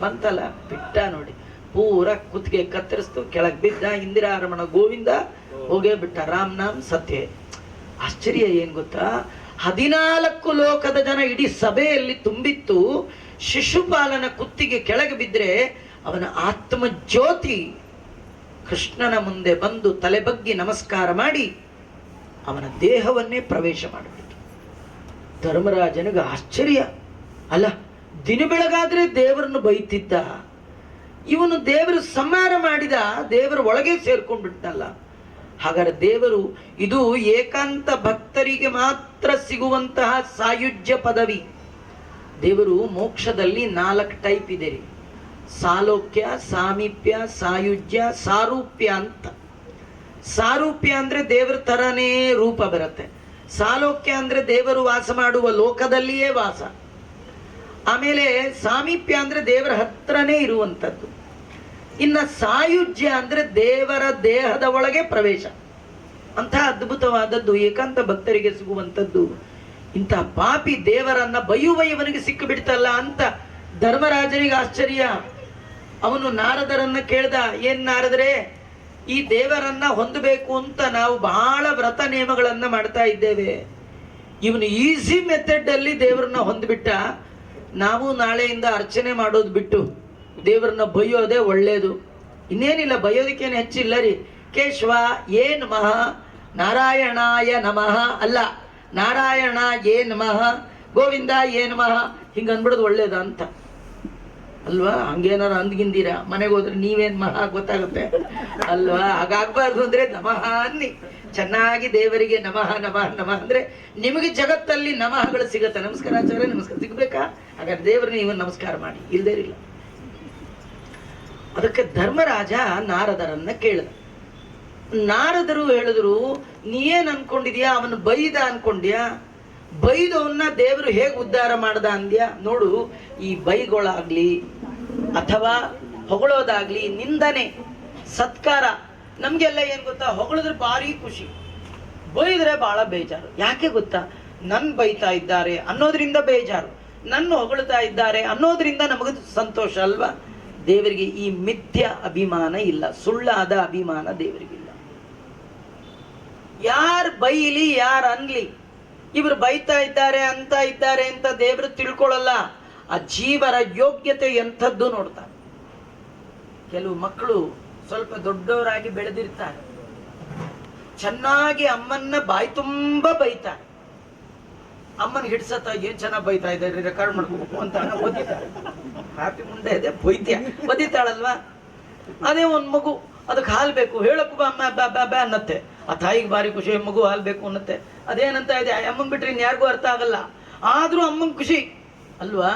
ಬಂತಲ್ಲ, ಬಿಟ್ಟ ನೋಡಿ. ಪೂರ ಕುತ್ತಿಗೆ ಕತ್ತರಿಸ್ತು, ಕೆಳಗೆ ಬಿದ್ದ. ಇಂದಿರಾ ರಮಣ ಗೋವಿಂದ ಹೋಗೇ ಬಿಟ್ಟ. ರಾಮ್ ನಾಮ್ ಸತ್ಯ. ಆಶ್ಚರ್ಯ ಏನ್ ಗೊತ್ತಾ? 14 ಲೋಕದ ಜನ ಇಡೀ ಸಭೆಯಲ್ಲಿ ತುಂಬಿತ್ತು. ಶಿಶುಪಾಲನ ಕುತ್ತಿಗೆ ಕೆಳಗೆ ಬಿದ್ರೆ ಅವನ ಆತ್ಮ ಜ್ಯೋತಿ ಕೃಷ್ಣನ ಮುಂದೆ ಬಂದು ತಲೆ ಬಗ್ಗಿ ನಮಸ್ಕಾರ ಮಾಡಿ ಅವನ ದೇಹವನ್ನೇ ಪ್ರವೇಶ ಮಾಡಿಬಿಟ್ಟು. ಧರ್ಮರಾಜನಿಗೆ ಆಶ್ಚರ್ಯ. ಅಲ್ಲ, ದಿನ ಬೆಳಗಾದ್ರೆ ದೇವರನ್ನು ಬೈತಿದ್ದ, ಇವನು ದೇವರು ಸಂಹಾರ ಮಾಡಿದ, ದೇವರ ಒಳಗೆ ಸೇರ್ಕೊಂಡ್ಬಿಟ್ಟಲ್ಲ. ಹಾಗಾದ್ರೆ ದೇವರು ಇದು ಏಕಾಂತ ಭಕ್ತರಿಗೆ ಮಾತ್ರ ಸಿಗುವಂತಹ ಸಾಯುಜ್ಯ ಪದವಿ. ದೇವರು ಮೋಕ್ಷದಲ್ಲಿ 4 ಟೈಪ್ ಇದೆ ರೀ. ಸಾಲೋಕ್ಯ, ಸಾಮೀಪ್ಯ, ಸಾಯುಜ್ಯ, ಸಾರೂಪ್ಯ ಅಂತ. ಸಾರೂಪ್ಯ ಅಂದ್ರೆ ದೇವರ ತರನೇ ರೂಪ ಬರುತ್ತೆ. ಸಾಲೋಕ್ಯ ಅಂದ್ರೆ ದೇವರು ವಾಸ ಮಾಡುವ ಲೋಕದಲ್ಲಿಯೇ ವಾಸ. ಆಮೇಲೆ ಸಾಮೀಪ್ಯ ಅಂದ್ರೆ ದೇವರ ಹತ್ರನೇ ಇರುವಂಥದ್ದು. ಇನ್ನ ಸಾಯುಜ್ಯ ಅಂದ್ರೆ ದೇವರ ದೇಹದ ಒಳಗೆ ಪ್ರವೇಶ. ಅಂತಹ ಅದ್ಭುತವಾದದ್ದು ಏಕಾಂತ ಭಕ್ತರಿಗೆ ಸಿಗುವಂಥದ್ದು. ಇಂಥ ಪಾಪಿ ದೇವರನ್ನ ಬಯ್ಯುವ ಇವನಿಗೆ ಸಿಕ್ಕು ಬಿಡ್ತಲ್ಲ ಅಂತ ಧರ್ಮರಾಜನಿಗೆ ಆಶ್ಚರ್ಯ. ಅವನು ನಾರದರನ್ನ ಕೇಳ್ದ, ಏನ್ ನಾರದರೆ, ಈ ದೇವರನ್ನ ಹೊಂದಬೇಕು ಅಂತ ನಾವು ಬಹಳ ವ್ರತ ನಿಯಮಗಳನ್ನ ಮಾಡ್ತಾ ಇದ್ದೇವೆ, ಇವನು ಈಸಿ ಮೆಥಡ್ ಅಲ್ಲಿ ದೇವರನ್ನ ಹೊಂದ್ಬಿಟ್ಟ. ನಾವು ನಾಳೆಯಿಂದ ಅರ್ಚನೆ ಮಾಡೋದು ಬಿಟ್ಟು ದೇವರನ್ನ ಬೈಯೋದೇ ಒಳ್ಳೇದು. ಇನ್ನೇನಿಲ್ಲ, ಬೈಯೋದಕ್ಕೇನು ಹೆಚ್ಚಿಲ್ಲ ರೀ. ಕೇಶವ ಏ ನಮಃ, ನಾರಾಯಣಾಯ ನಮಃ ಅಲ್ಲ, ನಾರಾಯಣ ಏ ನಮಃ, ಗೋವಿಂದ ಏ ನಮಃ, ಹಿಂಗ ಅನ್ಬಿಡೋದು ಒಳ್ಳೇದ ಅಂತ ಅಲ್ವಾ? ಹಂಗೇನಾರ ಅಂದ್ಗಿಂದೀರಾ ಮನೆಗೆ ಹೋದ್ರೆ ನೀವೇನ್ ಮಹಾ ಗೊತ್ತಾಗುತ್ತೆ ಅಲ್ವಾ? ಹಾಗಾಗ್ಬಾರ್ದು ಅಂದ್ರೆ ನಮಃ ಅನ್ನಿ ಚೆನ್ನಾಗಿ ದೇವರಿಗೆ ನಮಃ ನಮಃ ನಮಃ ಅಂದ್ರೆ ನಿಮಗೆ ಜಗತ್ತಲ್ಲಿ ನಮಃಗಳು ಸಿಗತ್ತೆ. ನಮಸ್ಕಾರ ಆಚಾರ್ಯ, ನಮಸ್ಕಾರ ಸಿಗ್ಬೇಕಾ? ಹಾಗಾದ್ರೆ ದೇವರನ್ನ ಇವನ್ ನಮಸ್ಕಾರ ಮಾಡಿ, ಇಲ್ದೇರಿಲ್ಲ. ಅದಕ್ಕೆ ಧರ್ಮರಾಜ ನಾರದರನ್ನ ಕೇಳಿದ. ನಾರದರು ಹೇಳಿದ್ರು, ನೀಯೇನ್ ಅನ್ಕೊಂಡಿದ್ಯಾ, ಅವನು ಬೈದ ಅನ್ಕೊಂಡ್ಯಾ? ಬೈದವನ್ನ ದೇವರು ಹೇಗೆ ಉದ್ಧಾರ ಮಾಡ್ದ ಅಂದ್ಯಾ? ನೋಡು, ಈ ಬೈಗಳಾಗ್ಲಿ ಅಥವಾ ಹೊಗಳೋದಾಗ್ಲಿ, ನಿಂದನೆ ಸತ್ಕಾರ, ನಮ್ಗೆಲ್ಲ ಏನ್ ಗೊತ್ತಾ, ಹೊಗಳಿದ್ರೆ ಭಾರಿ ಖುಷಿ, ಬೈದ್ರೆ ಬಹಳ ಬೇಜಾರು. ಯಾಕೆ ಗೊತ್ತಾ? ನನ್ ಬೈತಾ ಇದ್ದಾರೆ ಅನ್ನೋದ್ರಿಂದ ಬೇಜಾರು, ನನ್ನ ಹೊಗಳ್ತಾ ಇದ್ದಾರೆ ಅನ್ನೋದ್ರಿಂದ ನಮಗ ಸಂತೋಷ ಅಲ್ವಾ? ದೇವರಿಗೆ ಈ ಮಿಥ್ಯ ಅಭಿಮಾನ ಇಲ್ಲ, ಸುಳ್ಳಾದ ಅಭಿಮಾನ ದೇವರಿಗಿಲ್ಲ. ಯಾರ್ ಬೈಲಿ ಯಾರ್ ಅನ್ಲಿ, ಇವರು ಬೈತಾ ಇದ್ದಾರೆ ಅಂತ ದೇವರು ತಿಳ್ಕೊಳ್ಳಲ್ಲ. ಆ ಜೀವರ ಯೋಗ್ಯತೆ ಎಂಥದ್ದು ನೋಡ್ತಾರೆ. ಕೆಲವು ಮಕ್ಕಳು ಸ್ವಲ್ಪ ದೊಡ್ಡವರಾಗಿ ಬೆಳೆದಿರ್ತಾರೆ, ಚೆನ್ನಾಗಿ ಅಮ್ಮನ್ನ ಬಾಯಿ ತುಂಬಾ ಬೈತಾರೆ. ಅಮ್ಮನ ಹಿಡ್ಸತ್ತ, ಏನ್ ಚೆನ್ನಾಗಿ ಬೈತಾ ಇದ್ದಾರೆ, ರೆಕಾರ್ಡ್ ಮಾಡ್ಕೋಬೇಕು ಅಂತ ಓದಿತಾರೆ. ಹ್ಯಾಪಿ ಮುಂದೆ ಇದೆ ಬೈತ್ಯ ಬದಿತಾಳಲ್ವಾ? ಅದೇ ಒಂದ್ ಮಗು, ಅದಕ್ಕೆ ಹಾಲ್ ಬೇಕು, ಹೇಳಕ್ಕೂ ಅಮ್ಮ ಬಾ ಬಾ ಬಾ ಅನ್ನತ್ತೆ. ಆ ತಾಯಿಗೆ ಭಾರಿ ಖುಷಿ, ಮಗು ಹಾಲ್ ಬೇಕು ಅನ್ನತ್ತೆ. ಅದೇನಂತ ಇದೆ, ಅಮ್ಮನ್ ಬಿಟ್ರೆ ಇನ್ಯಾರಿಗೂ ಅರ್ಥ ಆಗಲ್ಲ, ಆದ್ರೂ ಅಮ್ಮನ್ ಖುಷಿ ಅಲ್ವಾ?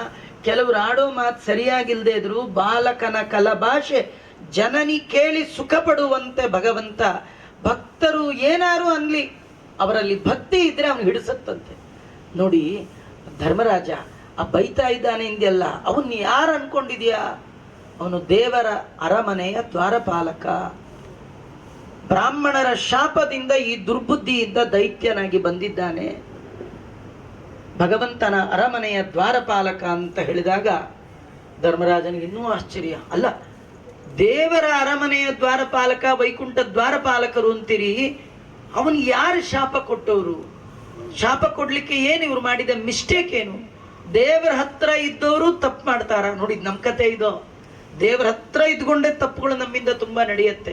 ಕೆಲವರು ಆಡೋ ಮಾತು ಸರಿಯಾಗಿಲ್ದೇ ಇದ್ರು ಬಾಲಕನ ಕಲಭಾಷೆ ಜನನಿ ಕೇಳಿ ಸುಖ ಪಡುವಂತೆ ಭಗವಂತ ಭಕ್ತರು ಏನಾರು ಅನ್ಲಿ, ಅವರಲ್ಲಿ ಭಕ್ತಿ ಇದ್ರೆ ಅವನು ಹಿಡಿಸತ್ತಂತೆ. ನೋಡಿ, ಧರ್ಮರಾಜ ಆ ಬೈತಾ ಇದ್ದಾನೆ ಇಂದೆಲ್ಲ, ಅವನ್ ಯಾರು ಅನ್ಕೊಂಡಿದ್ಯಾ? ಅವನು ದೇವರ ಅರಮನೆಯ ದ್ವಾರಪಾಲಕ. ಬ್ರಾಹ್ಮಣರ ಶಾಪದಿಂದ ಈ ದುರ್ಬುದ್ಧಿಯಿಂದ ದೈತ್ಯನಾಗಿ ಬಂದಿದ್ದಾನೆ. ಭಗವಂತನ ಅರಮನೆಯ ದ್ವಾರಪಾಲಕ ಅಂತ ಹೇಳಿದಾಗ ಧರ್ಮರಾಜನಿಗೆ ಇನ್ನೂ ಆಶ್ಚರ್ಯ. ಅಲ್ಲ, ದೇವರ ಅರಮನೆಯ ದ್ವಾರಪಾಲಕ, ವೈಕುಂಠ ದ್ವಾರಪಾಲಕರು ಅಂತೀರಿ, ಅವನು ಯಾರು ಶಾಪ ಕೊಟ್ಟವರು? ಶಾಪ ಕೊಡ್ಲಿಕ್ಕೆ ಏನು ಇವ್ರು ಮಾಡಿದ ಮಿಸ್ಟೇಕ್ ಏನು? ದೇವರ ಹತ್ರ ಇದ್ದವರು ತಪ್ಪು ಮಾಡ್ತಾರ? ನೋಡಿ, ನಮ್ ಕತೆ ಇದು. ದೇವರ ಹತ್ರ ಇದ್ಕೊಂಡೇ ತಪ್ಪುಗಳು ನಮ್ಮಿಂದ ತುಂಬಾ ನಡೆಯುತ್ತೆ.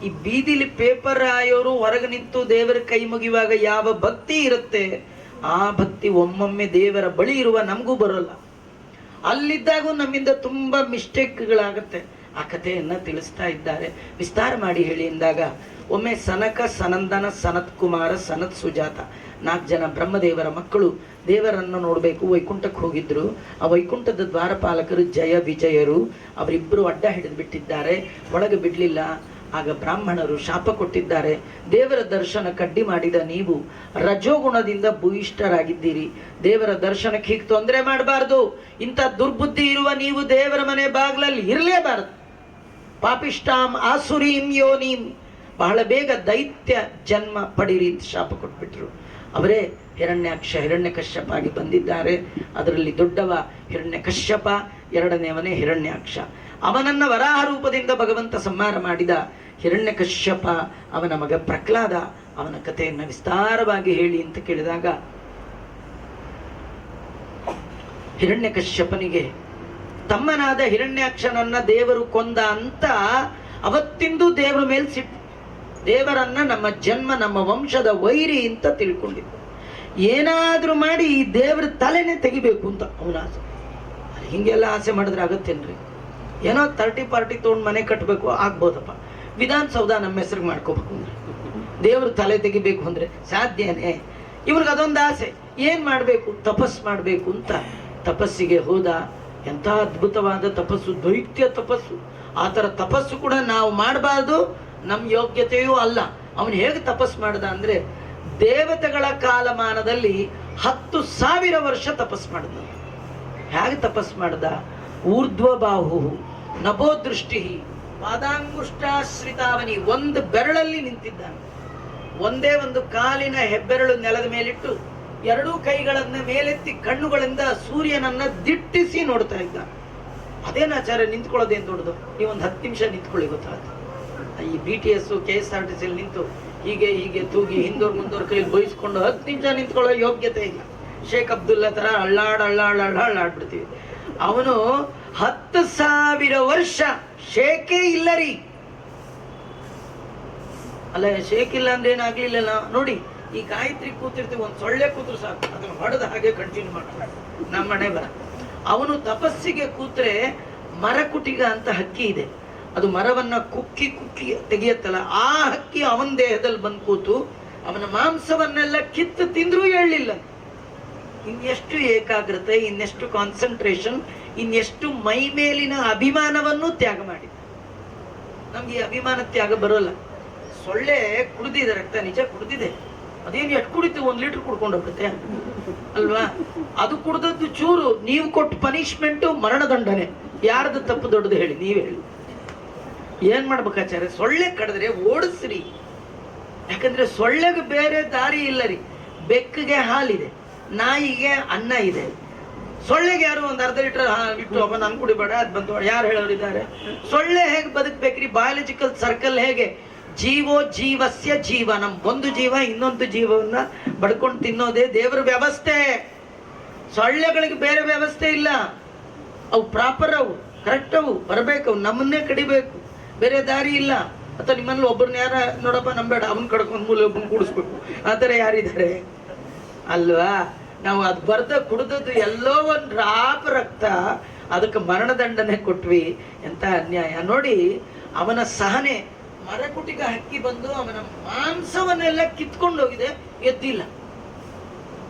ಈ ಬೀದಿಲಿ ಪೇಪರ್ ಆಯೋರು ಹೊರಗೆ ನಿಂತು ದೇವರ ಕೈ ಮುಗಿಯುವಾಗ ಯಾವ ಭಕ್ತಿ ಇರುತ್ತೆ, ಆ ಭಕ್ತಿ ಒಮ್ಮೊಮ್ಮೆ ದೇವರ ಬಳಿ ಇರುವ ನಮಗೂ ಬರೋಲ್ಲ. ಅಲ್ಲಿದ್ದಾಗೂ ನಮ್ಮಿಂದ ತುಂಬಾ ಮಿಸ್ಟೇಕ್ಗಳಾಗತ್ತೆ. ಆ ಕಥೆಯನ್ನ ತಿಳಿಸ್ತಾ ಇದ್ದಾರೆ. ವಿಸ್ತಾರ ಮಾಡಿ ಹೇಳಿ ಎಂದಾಗ, ಒಮ್ಮೆ ಸನಕ, ಸನಂದನ, ಸನತ್ ಕುಮಾರ, ಸನತ್ ಸುಜಾತ 4 ಜನ ಬ್ರಹ್ಮದೇವರ ಮಕ್ಕಳು ದೇವರನ್ನು ನೋಡಬೇಕು ವೈಕುಂಠಕ್ಕೆ ಹೋಗಿದ್ರು. ಆ ವೈಕುಂಠದ ದ್ವಾರಪಾಲಕರು ಜಯ ವಿಜಯರು, ಅವರಿಬ್ಬರು ಅಡ್ಡ ಹಿಡಿದು ಬಿಟ್ಟಿದ್ದಾರೆ, ಒಳಗೆ ಬಿಡ್ಲಿಲ್ಲ. ಆಗ ಬ್ರಾಹ್ಮಣರು ಶಾಪ ಕೊಟ್ಟಿದ್ದಾರೆ, ದೇವರ ದರ್ಶನ ಕಡ್ಡಿ ಮಾಡಿದ ನೀವು ರಜೋಗುಣದಿಂದ ಭೂಯಿಷ್ಠರಾಗಿದ್ದೀರಿ, ದೇವರ ದರ್ಶನಕ್ಕೆ ಹೀಗೆ ತೊಂದರೆ ಮಾಡಬಾರ್ದು, ಇಂಥ ದುರ್ಬುದ್ಧಿ ಇರುವ ನೀವು ದೇವರ ಮನೆ ಬಾಗ್ಲಲ್ಲಿ ಇರಲೇಬಾರದು. ಪಾಪಿಷ್ಟಾಂ ಆಸುರೀಂ ಯೋನೀಂ, ಬಹಳ ಬೇಗ ದೈತ್ಯ ಜನ್ಮ ಪಡೀರಿ ಅಂತ ಶಾಪ ಕೊಟ್ಬಿಟ್ರು. ಅವರೇ ಹಿರಣ್ಯಾಕ್ಷ, ಹಿರಣ್ಯಕಶ್ಯಪ ಆಗಿ ಬಂದಿದ್ದಾರೆ. ಅದರಲ್ಲಿ ದೊಡ್ಡವ ಹಿರಣ್ಯಕಶ್ಯಪ, ಎರಡನೇವನೇ ಹಿರಣ್ಯಾಕ್ಷ. ಅವನನ್ನ ವರಾಹ ರೂಪದಿಂದ ಭಗವಂತ ಸಂಹಾರ ಮಾಡಿದ ಹಿರಣ್ಯಕಶ್ಯಪ, ಅವನ ಮಗ ಪ್ರಹ್ಲಾದ. ಅವನ ಕಥೆಯನ್ನು ವಿಸ್ತಾರವಾಗಿ ಹೇಳಿ ಅಂತ ಕೇಳಿದಾಗ, ಹಿರಣ್ಯಕಶ್ಯಪನಿಗೆ ತಮ್ಮನಾದ ಹಿರಣ್ಯಾಕ್ಷನನ್ನ ದೇವರು ಕೊಂದ ಅಂತ ಅವತ್ತಿಂದು ದೇವರ ಮೇಲೆ ಸಿಟ್ಟು. ದೇವರನ್ನ ನಮ್ಮ ಜನ್ಮ, ನಮ್ಮ ವಂಶದ ವೈರಿ ಅಂತ ತಿಳ್ಕೊಂಡಿದ್ದ. ಏನಾದ್ರೂ ಮಾಡಿ ಈ ದೇವರ ತಲೆನೇ ತೆಗಿಬೇಕು ಅಂತ ಅವನ ಆಸೆ. ಹಿಂಗೆಲ್ಲ ಆಸೆ ಮಾಡಿದ್ರೆ ಆಗತ್ತೇನ್ರಿ? ಏನೋ 30 ಪಾರ್ಟಿ ತೊಗೊಂಡು ಮನೆ ಕಟ್ಟಬೇಕು ಆಗ್ಬೋದಪ್ಪ. ವಿಧಾನಸೌಧ ನಮ್ಮ ಹೆಸರಿಗೆ ಮಾಡ್ಕೋಬೇಕು ಅಂದ್ರೆ, ದೇವ್ರ ತಲೆ ತೆಗಿಬೇಕು ಅಂದ್ರೆ ಸಾಧ್ಯನೇ? ಇವ್ರಿಗೆ ಅದೊಂದು ಆಸೆ, ಏನ್ ಮಾಡ್ಬೇಕು, ತಪಸ್ ಮಾಡ್ಬೇಕು ಅಂತ ತಪಸ್ಸಿಗೆ ಹೋದ. ಎಂಥ ಅದ್ಭುತವಾದ ತಪಸ್ಸು, ದೈತ್ಯ ತಪಸ್ಸು. ಆ ಥರ ತಪಸ್ಸು ಕೂಡ ನಾವು ಮಾಡಬಾರ್ದು, ನಮ್ಮ ಯೋಗ್ಯತೆಯೂ ಅಲ್ಲ. ಅವನು ಹೇಗೆ ತಪಸ್ ಮಾಡ್ದ ಅಂದ್ರೆ, ದೇವತೆಗಳ ಕಾಲಮಾನದಲ್ಲಿ 10,000 ವರ್ಷ ತಪಸ್ ಮಾಡ್ದ. ಹೇಗೆ ತಪಸ್ ಮಾಡ್ದ? ಊರ್ಧ್ವಬಾಹು ನಭೋದೃಷ್ಟಿ ಪಾದಾಂಗುಷ್ಟಾಶ್ರಿತಾವನಿ, ಒಂದು ಬೆರಳಲ್ಲಿ ನಿಂತಿದ್ದಾನೆ. ಒಂದೇ ಒಂದು ಕಾಲಿನ ಹೆಬ್ಬೆರಳು ನೆಲದ ಮೇಲಿಟ್ಟು 2 ಕೈಗಳನ್ನ ಮೇಲೆತ್ತಿ ಕಣ್ಣುಗಳಿಂದ ಸೂರ್ಯನನ್ನ ದಿಟ್ಟಿಸಿ ನೋಡ್ತಾ ಇದ್ದ. ಅದೇನಾಚಾರ್ಯ ನಿಂತ್ಕೊಳ್ಳೋದೇನು ದೊಡ್ಡದು? ನೀವೊಂದು 10 ನಿಮಿಷ ನಿಂತ್ಕೊಳ್ಳಿ ಗೊತ್ತಾಯ್ತು. ಈ BTS KSRTC ನಿಂತು ಹೀಗೆ ಹೀಗೆ ತೂಗಿ ಹಿಂದೋರ್ ಮುಂದೋರ್ ಕೈಲಿ ಬಯಸ್ಕೊಂಡು 10 ನಿಮಿಷ ನಿಂತ್ಕೊಳ್ಳೋ ಯೋಗ್ಯತೆ ಇಲ್ಲ. ಶೇಖ್ ಅಬ್ದುಲ್ಲಾ ತರ ಅಳ್ಳಾಡ್ಬಿಡ್ತೀವಿ. ಅವನು 10,000 ವರ್ಷ ಶೇಖೇ ಇಲ್ಲ ರೀ. ಅಲ್ಲ, ಶೇಖ್ ಇಲ್ಲ ಅಂದ್ರೆ ಏನಾಗ್ಲಿಲ್ಲ ನೋಡಿ. ಈ ಗಾಯತ್ರಿ ಕೂತಿರ್ತೀವಿ, ಒಂದು ಸೊಳ್ಳೆ ಕೂತ್ರು ಸಾಕು, ಅದನ್ನ ಹೊಡೆದ ಹಾಗೆ ಕಂಟಿನ್ಯೂ ಮಾಡ್ತಾರೆ. ನಮ್ಮ ಮನೆ ಬರ. ಅವನು ತಪಸ್ಸಿಗೆ ಕೂತ್ರೆ ಮರಕುಟಿಗ ಅಂತ ಹಕ್ಕಿ ಇದೆ, ಅದು ಮರವನ್ನ ಕುಕ್ಕಿ ಕುಕ್ಕಿ ತೆಗಿಯತ್ತಲ್ಲ, ಆ ಹಕ್ಕಿ ಅವನ ದೇಹದಲ್ಲಿ ಬಂದು ಕೂತು ಅವನ ಮಾಂಸವನ್ನೆಲ್ಲ ಕಿತ್ತು ತಿಂದ್ರೂ ಹೇಳಲಿಲ್ಲ. ಇನ್ನೆಷ್ಟು ಏಕಾಗ್ರತೆ, ಇನ್ನೆಷ್ಟು ಕಾನ್ಸಂಟ್ರೇಷನ್, ಇನ್ನೆಷ್ಟು ಮೈ ಮೇಲಿನ ಅಭಿಮಾನವನ್ನು ತ್ಯಾಗ ಮಾಡಿದ. ನಮ್ಗೆ ಈ ಅಭಿಮಾನ ತ್ಯಾಗ ಬರೋಲ್ಲ. ಸೊಳ್ಳೆ ಕುಡಿದಿದೆ ರಕ್ತ, ನಿಜ ಕುಡಿದಿದೆ. ಅದೇನು ಎಷ್ಟು ಕುಡಿತು? 1 ಲೀಟರ್ ಕುಡ್ಕೊಂಡೋಗ್ಬಿಡುತ್ತೆ ಅಲ್ವಾ? ಅದು ಕುಡ್ದದ್ದು ಚೂರು, ನೀವು ಕೊಟ್ಟು ಪನಿಷ್ಮೆಂಟ್ ಮರಣದಂಡನೆ. ಯಾರ್ದು ತಪ್ಪು ದೊಡ್ಡದು ಹೇಳಿ? ನೀವೇ ಹೇಳಿ. ಏನ್ ಮಾಡ್ಬೇಕಾಚಾರ್ಯ? ಸೊಳ್ಳೆ ಕಡಿದ್ರೆ ಓಡಿಸ್ರಿ. ಯಾಕಂದ್ರೆ ಸೊಳ್ಳೆಗೆ ಬೇರೆ ದಾರಿ ಇಲ್ಲ ರೀ. ಬೆಕ್ಕಿಗೆ ಹಾಲಿದೆ, ನಾಯಿಗೆ ಅನ್ನ ಇದೆ, ಸೊಳ್ಳೆಗೆ ಯಾರು ಒಂದು ಅರ್ಧ ಲೀಟರ್ ಇಟ್ಟು ಅಪ್ಪ ನಾನು ಕುಡಿಬೇಡ ಅದು ಬಂತು ಯಾರು ಹೇಳೋರಿದ್ದಾರೆ? ಸೊಳ್ಳೆ ಹೇಗೆ ಬದುಕ್ಬೇಕ್ರಿ? ಬಯಾಲಜಿಕಲ್ ಸರ್ಕಲ್ ಹೇಗೆ? ಜೀವೋ ಜೀವಸ್ಯ ಜೀವನಂ. ಒಂದು ಜೀವ ಇನ್ನೊಂದು ಜೀವವನ್ನ ಬಡ್ಕೊಂಡು ತಿನ್ನೋದೇ ದೇವರ ವ್ಯವಸ್ಥೆ. ಸೊಳ್ಳೆಗಳಿಗೆ ಬೇರೆ ವ್ಯವಸ್ಥೆ ಇಲ್ಲ. ಅವು ಪ್ರಾಪರ್, ಅವು ಕರೆಕ್ಟ್, ಅವು ಬರ್ಬೇಕು, ಅವು ನಮ್ಮನ್ನೇ ಕಡಿಬೇಕು, ಬೇರೆ ದಾರಿ ಇಲ್ಲ. ಅಥವಾ ನಿಮ್ಮಲ್ಲಿ ಒಬ್ಬರನ್ನ ಯಾರ ನೋಡಪ್ಪ ನಂಬೇಡ, ಅವನ್ ಕಡ್ಕೊಂಡ್ ಮೂಲೆ ಒಬ್ಬನ ಕೂಡಿಸ್ಬೇಕು, ಆ ಥರ ಯಾರಿದ್ದಾರೆ ಅಲ್ವಾ? ನಾವು ಅದು ಬರ್ದ ಕುಡ್ದದ್ದು ಎಲ್ಲೋ ಒಂದು ರಾಪ ರಕ್ತ, ಅದಕ್ಕೆ ಮರಣದಂಡನೆ ಕೊಟ್ವಿ. ಎಂತ ಅನ್ಯಾಯ ನೋಡಿ. ಅವನ ಸಹನೆ, ಮರಕುಟಿಗ ಹಕ್ಕಿ ಬಂದು ಅವನ ಮಾಂಸವನ್ನೆಲ್ಲ ಕಿತ್ಕೊಂಡು ಹೋಗಿದೆ, ಎದ್ದಿಲ್ಲ.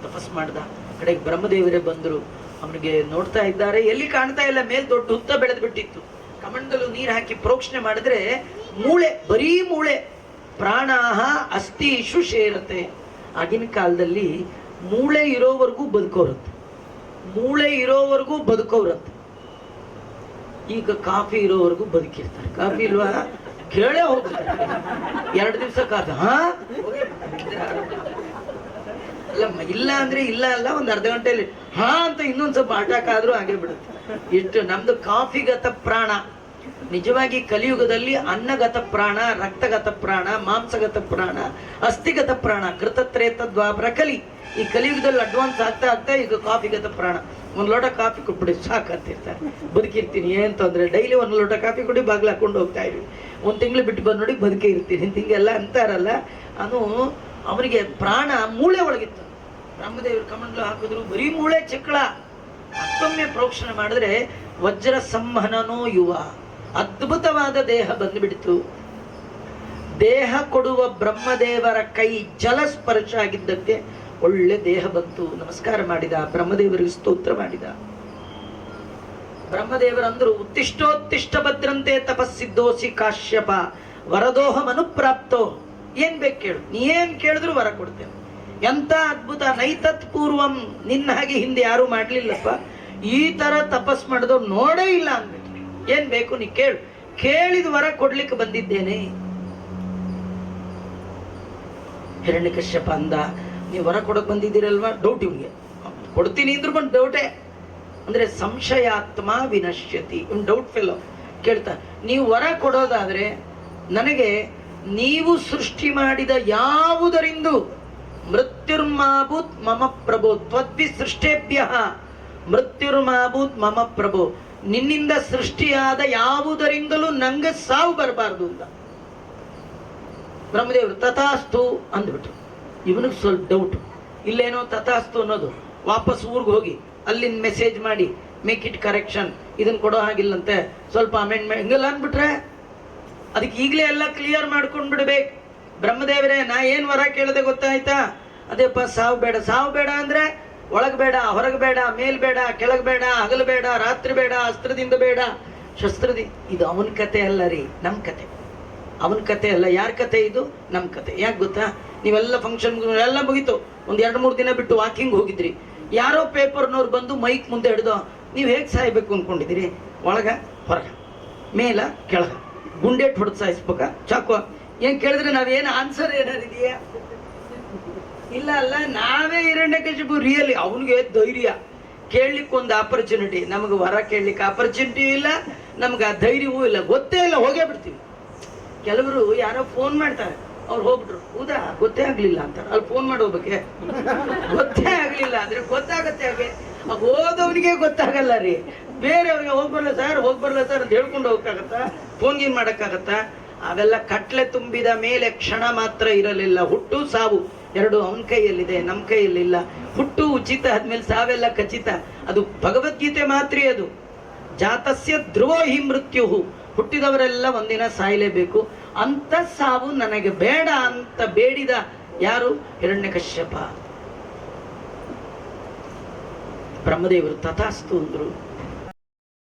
ತಪಸ್ ಮಾಡ್ದ. ಕಡೆಗೆ ಬ್ರಹ್ಮದೇವರೇ ಬಂದ್ರು, ಅವನಿಗೆ ನೋಡ್ತಾ ಇದ್ದಾರೆ, ಎಲ್ಲಿ ಕಾಣ್ತಾ ಇಲ್ಲ. ಮೇಲ್ ದೊಡ್ಡ ಹುತ್ತ ಬೆಳೆದು ಬಿಟ್ಟಿತ್ತು. ಕಮಂಡಲು ನೀರು ಹಾಕಿ ಪ್ರೋಕ್ಷಣೆ ಮಾಡಿದ್ರೆ ಮೂಳೆ, ಬರೀ ಮೂಳೆ. ಪ್ರಾಣಾಹ ಅಸ್ಥೀಷು ಶೇರತೆ. ಆಗಿನ ಕಾಲದಲ್ಲಿ ಮೂಳೆ ಇರೋವರೆಗೂ ಬದುಕೋರಂತೆ, ಮೂಳೆ ಇರೋವರೆಗೂ ಬದುಕೋರಂತೆ. ಈಗ ಕಾಫಿ ಇರೋವರೆಗೂ ಬದುಕಿರ್ತಾರೆ. ಕಾಫಿ ಇಲ್ವಾ? ಕೇಳೇ ಹೋಗ್ತಾರೆ. 2 ದಿವಸ ಕಾಫಿ ಅಲ್ಲ, ಇಲ್ಲ ಅಂದ್ರೆ ಇಲ್ಲ ಅಲ್ಲ, ಒಂದು ಅರ್ಧ ಗಂಟೆಯಲ್ಲಿ ಅಂತ ಇನ್ನೊಂದ್ ಸ್ವಲ್ಪ ಅಟಾಕ್ ಆದ್ರೂ ಹಾಗೆ ಬಿಡುತ್ತೆ. ಇಷ್ಟು ನಮ್ದು ಕಾಫಿಗತ ಪ್ರಾಣ. ನಿಜವಾಗಿ ಕಲಿಯುಗದಲ್ಲಿ ಅನ್ನಗತ ಪ್ರಾಣ, ರಕ್ತಗತ ಪ್ರಾಣ, ಮಾಂಸಗತ ಪ್ರಾಣ, ಅಸ್ಥಿಗತ ಪ್ರಾಣ, ಕೃತತ್ರೇತ ದ್ವಾಪರ ಕಲಿ. ಈ ಕಲಿಯುಗದಲ್ಲಿ ಅಡ್ವಾನ್ಸ್ ಆಗ್ತಾ ಆಗ್ತಾ ಈಗ ಕಾಫಿಗತ ಪ್ರಾಣ. 1 ಲೋಟ ಕಾಫಿ ಕೊಟ್ಬಿಡಿ ಸಾಕಂತಿರ್ತಾರೆ, ಬದುಕಿರ್ತೀನಿ ಏನ್ ತೊಂದ್ರೆ. ಡೈಲಿ 1 ಲೋಟ ಕಾಫಿ ಕೊಡಿ, ಬಾಗ್ಲು ಹಾಕೊಂಡು ಹೋಗ್ತಾ ಇರ್ವಿ, 1 ತಿಂಗಳು ಬಿಟ್ಟು ಬಂದು ನೋಡಿ ಬದುಕೇ ಇರ್ತೀನಿ ಹಿಂಗೆಲ್ಲ ಅಂತಾರಲ್ಲ. ಅವನಿಗೆ ಪ್ರಾಣ ಮೂಳೆ ಒಳಗಿತ್ತು. ಬ್ರಹ್ಮದೇವರು ಕಮಂಡಲು ಹಾಕಿದ್ರು, ಬರೀ ಮೂಳೆ ಚಕ್ಳ. ಮತ್ತೊಮ್ಮೆ ಪ್ರೋಕ್ಷಣೆ ಮಾಡಿದ್ರೆ ವಜ್ರ ಸಂಹನನೋ ಯುವ, ಅದ್ಭುತವಾದ ದೇಹ ಬಂದುಬಿಡ್ತು. ದೇಹ ಕೊಡುವ ಬ್ರಹ್ಮದೇವರ ಕೈ ಜಲಸ್ಪರ್ಶ ಆಗಿದ್ದಕ್ಕೆ ಒಳ್ಳೆ ದೇಹ ಬಂತು. ನಮಸ್ಕಾರ ಮಾಡಿದ, ಬ್ರಹ್ಮದೇವರಿಗೆ ಸ್ತೋತ್ರ ಮಾಡಿದ. ಬ್ರಹ್ಮದೇವರಂದ್ರು, ಉತ್ತಿಷ್ಟೋತ್ತಿಷ್ಟ ಭದ್ರಂತೆ ತಪಸ್ಸಿದ್ದೋಸಿ ಕಾಶ್ಯಪ ವರದೋಹಂ ಅನುಪ್ರಾಪ್ತೋ. ಏನ್ ಬೇಕು ಕೇಳು, ನೀ ಏನ್ ಕೇಳಿದ್ರು ವರ ಕೊಡ್ತೇನೆ. ಎಂತ ಅದ್ಭುತ! ನೈತತ್ ಪೂರ್ವಂ, ನಿನ್ನ ಹಾಗೆ ಹಿಂದೆ ಯಾರು ಮಾಡ್ಲಿಲ್ಲಪ್ಪ. ಈ ತರ ತಪಸ್ ಮಾಡಿದವ್ರು ನೋಡೇ ಇಲ್ಲ ಅಂದ್ಬಿಟ್ಟು. ಏನ್ ಬೇಕು ನೀ ಕೇಳು, ಕೇಳಿದ ವರ ಕೊಡ್ಲಿಕ್ಕೆ ಬಂದಿದ್ದೇನೆ. ಹಿರಣ್ಯಕಶ್ಯಪ ಅಂದ, ನೀವು ವರ ಕೊಡಕ್ ಬಂದಿದ್ದೀರಲ್ವಾ? ಡೌಟ್ ಇವ್ನಿಗೆ. ಕೊಡ್ತೀನಿ ಅಂದ್ರು ಬಂದು ಡೌಟೇ. ಅಂದ್ರೆ ಸಂಶಯಾತ್ಮ ವಿನಶ್ಯತಿ. ಇವ್ನು ಡೌಟ್ ಫೆಲೋ. ಕೇಳ್ತಾ, ನೀವು ವರ ಕೊಡೋದಾದ್ರೆ ನನಗೆ ನೀವು ಸೃಷ್ಟಿ ಮಾಡಿದ ಯಾವುದರಿಂದ ಮೃತ್ಯುರ್ಮಾಭೂತ್ ಮಮ ಪ್ರಭೋ ತ್ವದ್ಭಿ ಸೃಷ್ಟೇಭ್ಯ ಮೃತ್ಯುರ್ಮಾಭೂತ್ ಮಮ ಪ್ರಭೋ. ನಿನ್ನಿಂದ ಸೃಷ್ಟಿಯಾದ ಯಾವುದರಿಂದಲೂ ನಂಗೆ ಸಾವು ಬರಬಾರ್ದು ಅಂತ ಬ್ರಹ್ಮದೇವರು ತಥಾಸ್ತು ಅಂದ್ಬಿಟ್ರು. ಇವನಿಗೆ ಸ್ವಲ್ಪ ಡೌಟ್, ಇಲ್ಲೇನೋ ತಥಾಸ್ತು ಅನ್ನೋದು. ವಾಪಸ್ ಊರಿಗೆ ಹೋಗಿ ಅಲ್ಲಿಂದ ಮೆಸೇಜ್ ಮಾಡಿ ಮೇಕ್ ಇಟ್ ಕರೆಕ್ಷನ್, ಇದನ್ನ ಕೊಡೋ ಹಾಗಿಲ್ಲಂತೆ, ಸ್ವಲ್ಪ ಅಮೆಂಡ್ಮೆಂಟ್ ಹಿಂಗೆಲ್ಲ ಅಂದ್ಬಿಟ್ರೆ ಅದಕ್ಕೆ ಈಗಲೇ ಎಲ್ಲ ಕ್ಲಿಯರ್ ಮಾಡ್ಕೊಂಡು ಬಿಡ್ಬೇಕು. ಬ್ರಹ್ಮದೇವರೇ, ನಾ ಏನು ವರ ಕೇಳದೆ ಗೊತ್ತಾಯ್ತಾ? ಅದೇಪ್ಪ, ಸಾವು ಬೇಡ. ಸಾವು ಬೇಡ ಅಂದ್ರೆ ಒಳಗೆ ಬೇಡ, ಹೊರಗೆ ಬೇಡ, ಮೇಲ್ ಬೇಡ, ಕೆಳಗೆ ಬೇಡ, ಹಗಲು ಬೇಡ, ರಾತ್ರಿ ಬೇಡ, ಅಸ್ತ್ರದಿಂದ ಬೇಡ, ಶಸ್ತ್ರದಿಂದ. ಇದು ಅವನ ಕತೆ ಅಲ್ಲ ರೀ, ನಮ್ಮ ಕತೆ. ಅವನ ಕತೆ ಅಲ್ಲ. ಯಾರ ಕತೆ ಇದು? ನಮ್ಮ ಕತೆ. ಯಾಕೆ ಗೊತ್ತಾ? ನೀವೆಲ್ಲ ಫಂಕ್ಷನ್ ಎಲ್ಲ ಮುಗೀತು, ಒಂದು 2-3 ದಿನ ಬಿಟ್ಟು ವಾಕಿಂಗ್ ಹೋಗಿದ್ರಿ, ಯಾರೋ ಪೇಪರ್ನವ್ರು ಬಂದು ಮೈಕ್ ಮುಂದೆ ಹಿಡ್ದು ನೀವು ಹೇಗೆ ಸಾಯ್ಬೇಕು ಅಂದ್ಕೊಂಡಿದ್ದೀರಿ? ಒಳಗ ಹೊರಗ, ಮೇಲ ಕೆಳಗ, ಗುಂಡೇಟ್ ಹೊಡೆದು ಸಾಯಿಸ್ಬೇಕ, ಚಾಕು ಏನ್ ಕೇಳಿದ್ರೆ ನಾವೇನು ಆನ್ಸರ್ ಏನಾರು ಇದೆಯಾ? ಇಲ್ಲ ಅಲ್ಲ, ನಾವೇ ಹಿರಣ್ಯಕಶಿಪು ರಿಯಲಿ. ಅವನಿಗೆ ಧೈರ್ಯ ಕೇಳಲಿಕ್ಕೆ ಒಂದು ಆಪರ್ಚುನಿಟಿ, ನಮಗೆ ವರ ಕೇಳಲಿಕ್ಕೆ ಆಪರ್ಚುನಿಟಿ ಇಲ್ಲ, ನಮ್ಗೆ ಆ ಧೈರ್ಯವೂ ಇಲ್ಲ, ಗೊತ್ತೇ ಇಲ್ಲ, ಹೋಗೇ ಬಿಡ್ತೀವಿ. ಕೆಲವರು ಯಾರೋ ಫೋನ್ ಮಾಡ್ತಾರೆ, ಅವ್ರು ಹೋಗ್ಬಿಟ್ರು, ಹೌದಾ ಗೊತ್ತೇ ಆಗ್ಲಿಲ್ಲ ಅಂತಾರೆ. ಅಲ್ಲಿ ಫೋನ್ ಮಾಡಿ ಹೋಗ್ಬೇಕೆ? ಗೊತ್ತೇ ಆಗ್ಲಿಲ್ಲ ಅಂದ್ರೆ ಗೊತ್ತಾಗತ್ತೆ ಹಾಗೆ? ಹೋದವನಿಗೆ ಗೊತ್ತಾಗಲ್ಲ ರೀ, ಬೇರೆಯವ್ರಿಗೆ ಹೋಗ್ಬರಲ್ಲ ಸರ್, ಹೋಗ್ಬರಲ್ಲ ಸರ್ ಅಂತ ಹೇಳ್ಕೊಂಡು ಹೋಗಕ್ಕಾಗತ್ತಾ? ಫೋನ್ ಏನ್ ಮಾಡಕ್ಕಾಗತ್ತಾ? ಅವೆಲ್ಲ ಕಟ್ಲೆ ತುಂಬಿದ ಮೇಲೆ ಕ್ಷಣ ಮಾತ್ರ ಇರಲಿಲ್ಲ. ಹುಟ್ಟು ಸಾವು ಎರಡು ಅವನ ಕೈಯಲ್ಲಿದೆ, ನಮ್ಮ ಕೈಯಲ್ಲಿಲ್ಲ. ಹುಟ್ಟು ಉಚಿತ ಆದ್ಮೇಲೆ ಸಾವೆಲ್ಲ ಖಚಿತ. ಅದು ಭಗವದ್ಗೀತೆ ಮಾತ್ರ. ಅದು ಜಾತಸ್ಯ ಧ್ರುವೋ ಹಿ ಮೃತ್ಯು, ಹುಟ್ಟಿದವರೆಲ್ಲ ಒಂದಿನ ಸಾಯಲೇಬೇಕು. ಅಂತ ಸಾವು ನನಗೆ ಬೇಡ ಅಂತ ಬೇಡಿದ ಯಾರು? ಹಿರಣ್ಯಕಶ್ಯಪ. ಬ್ರಹ್ಮದೇವರು ತಥಾಸ್ತು ಅಂದ್ರು.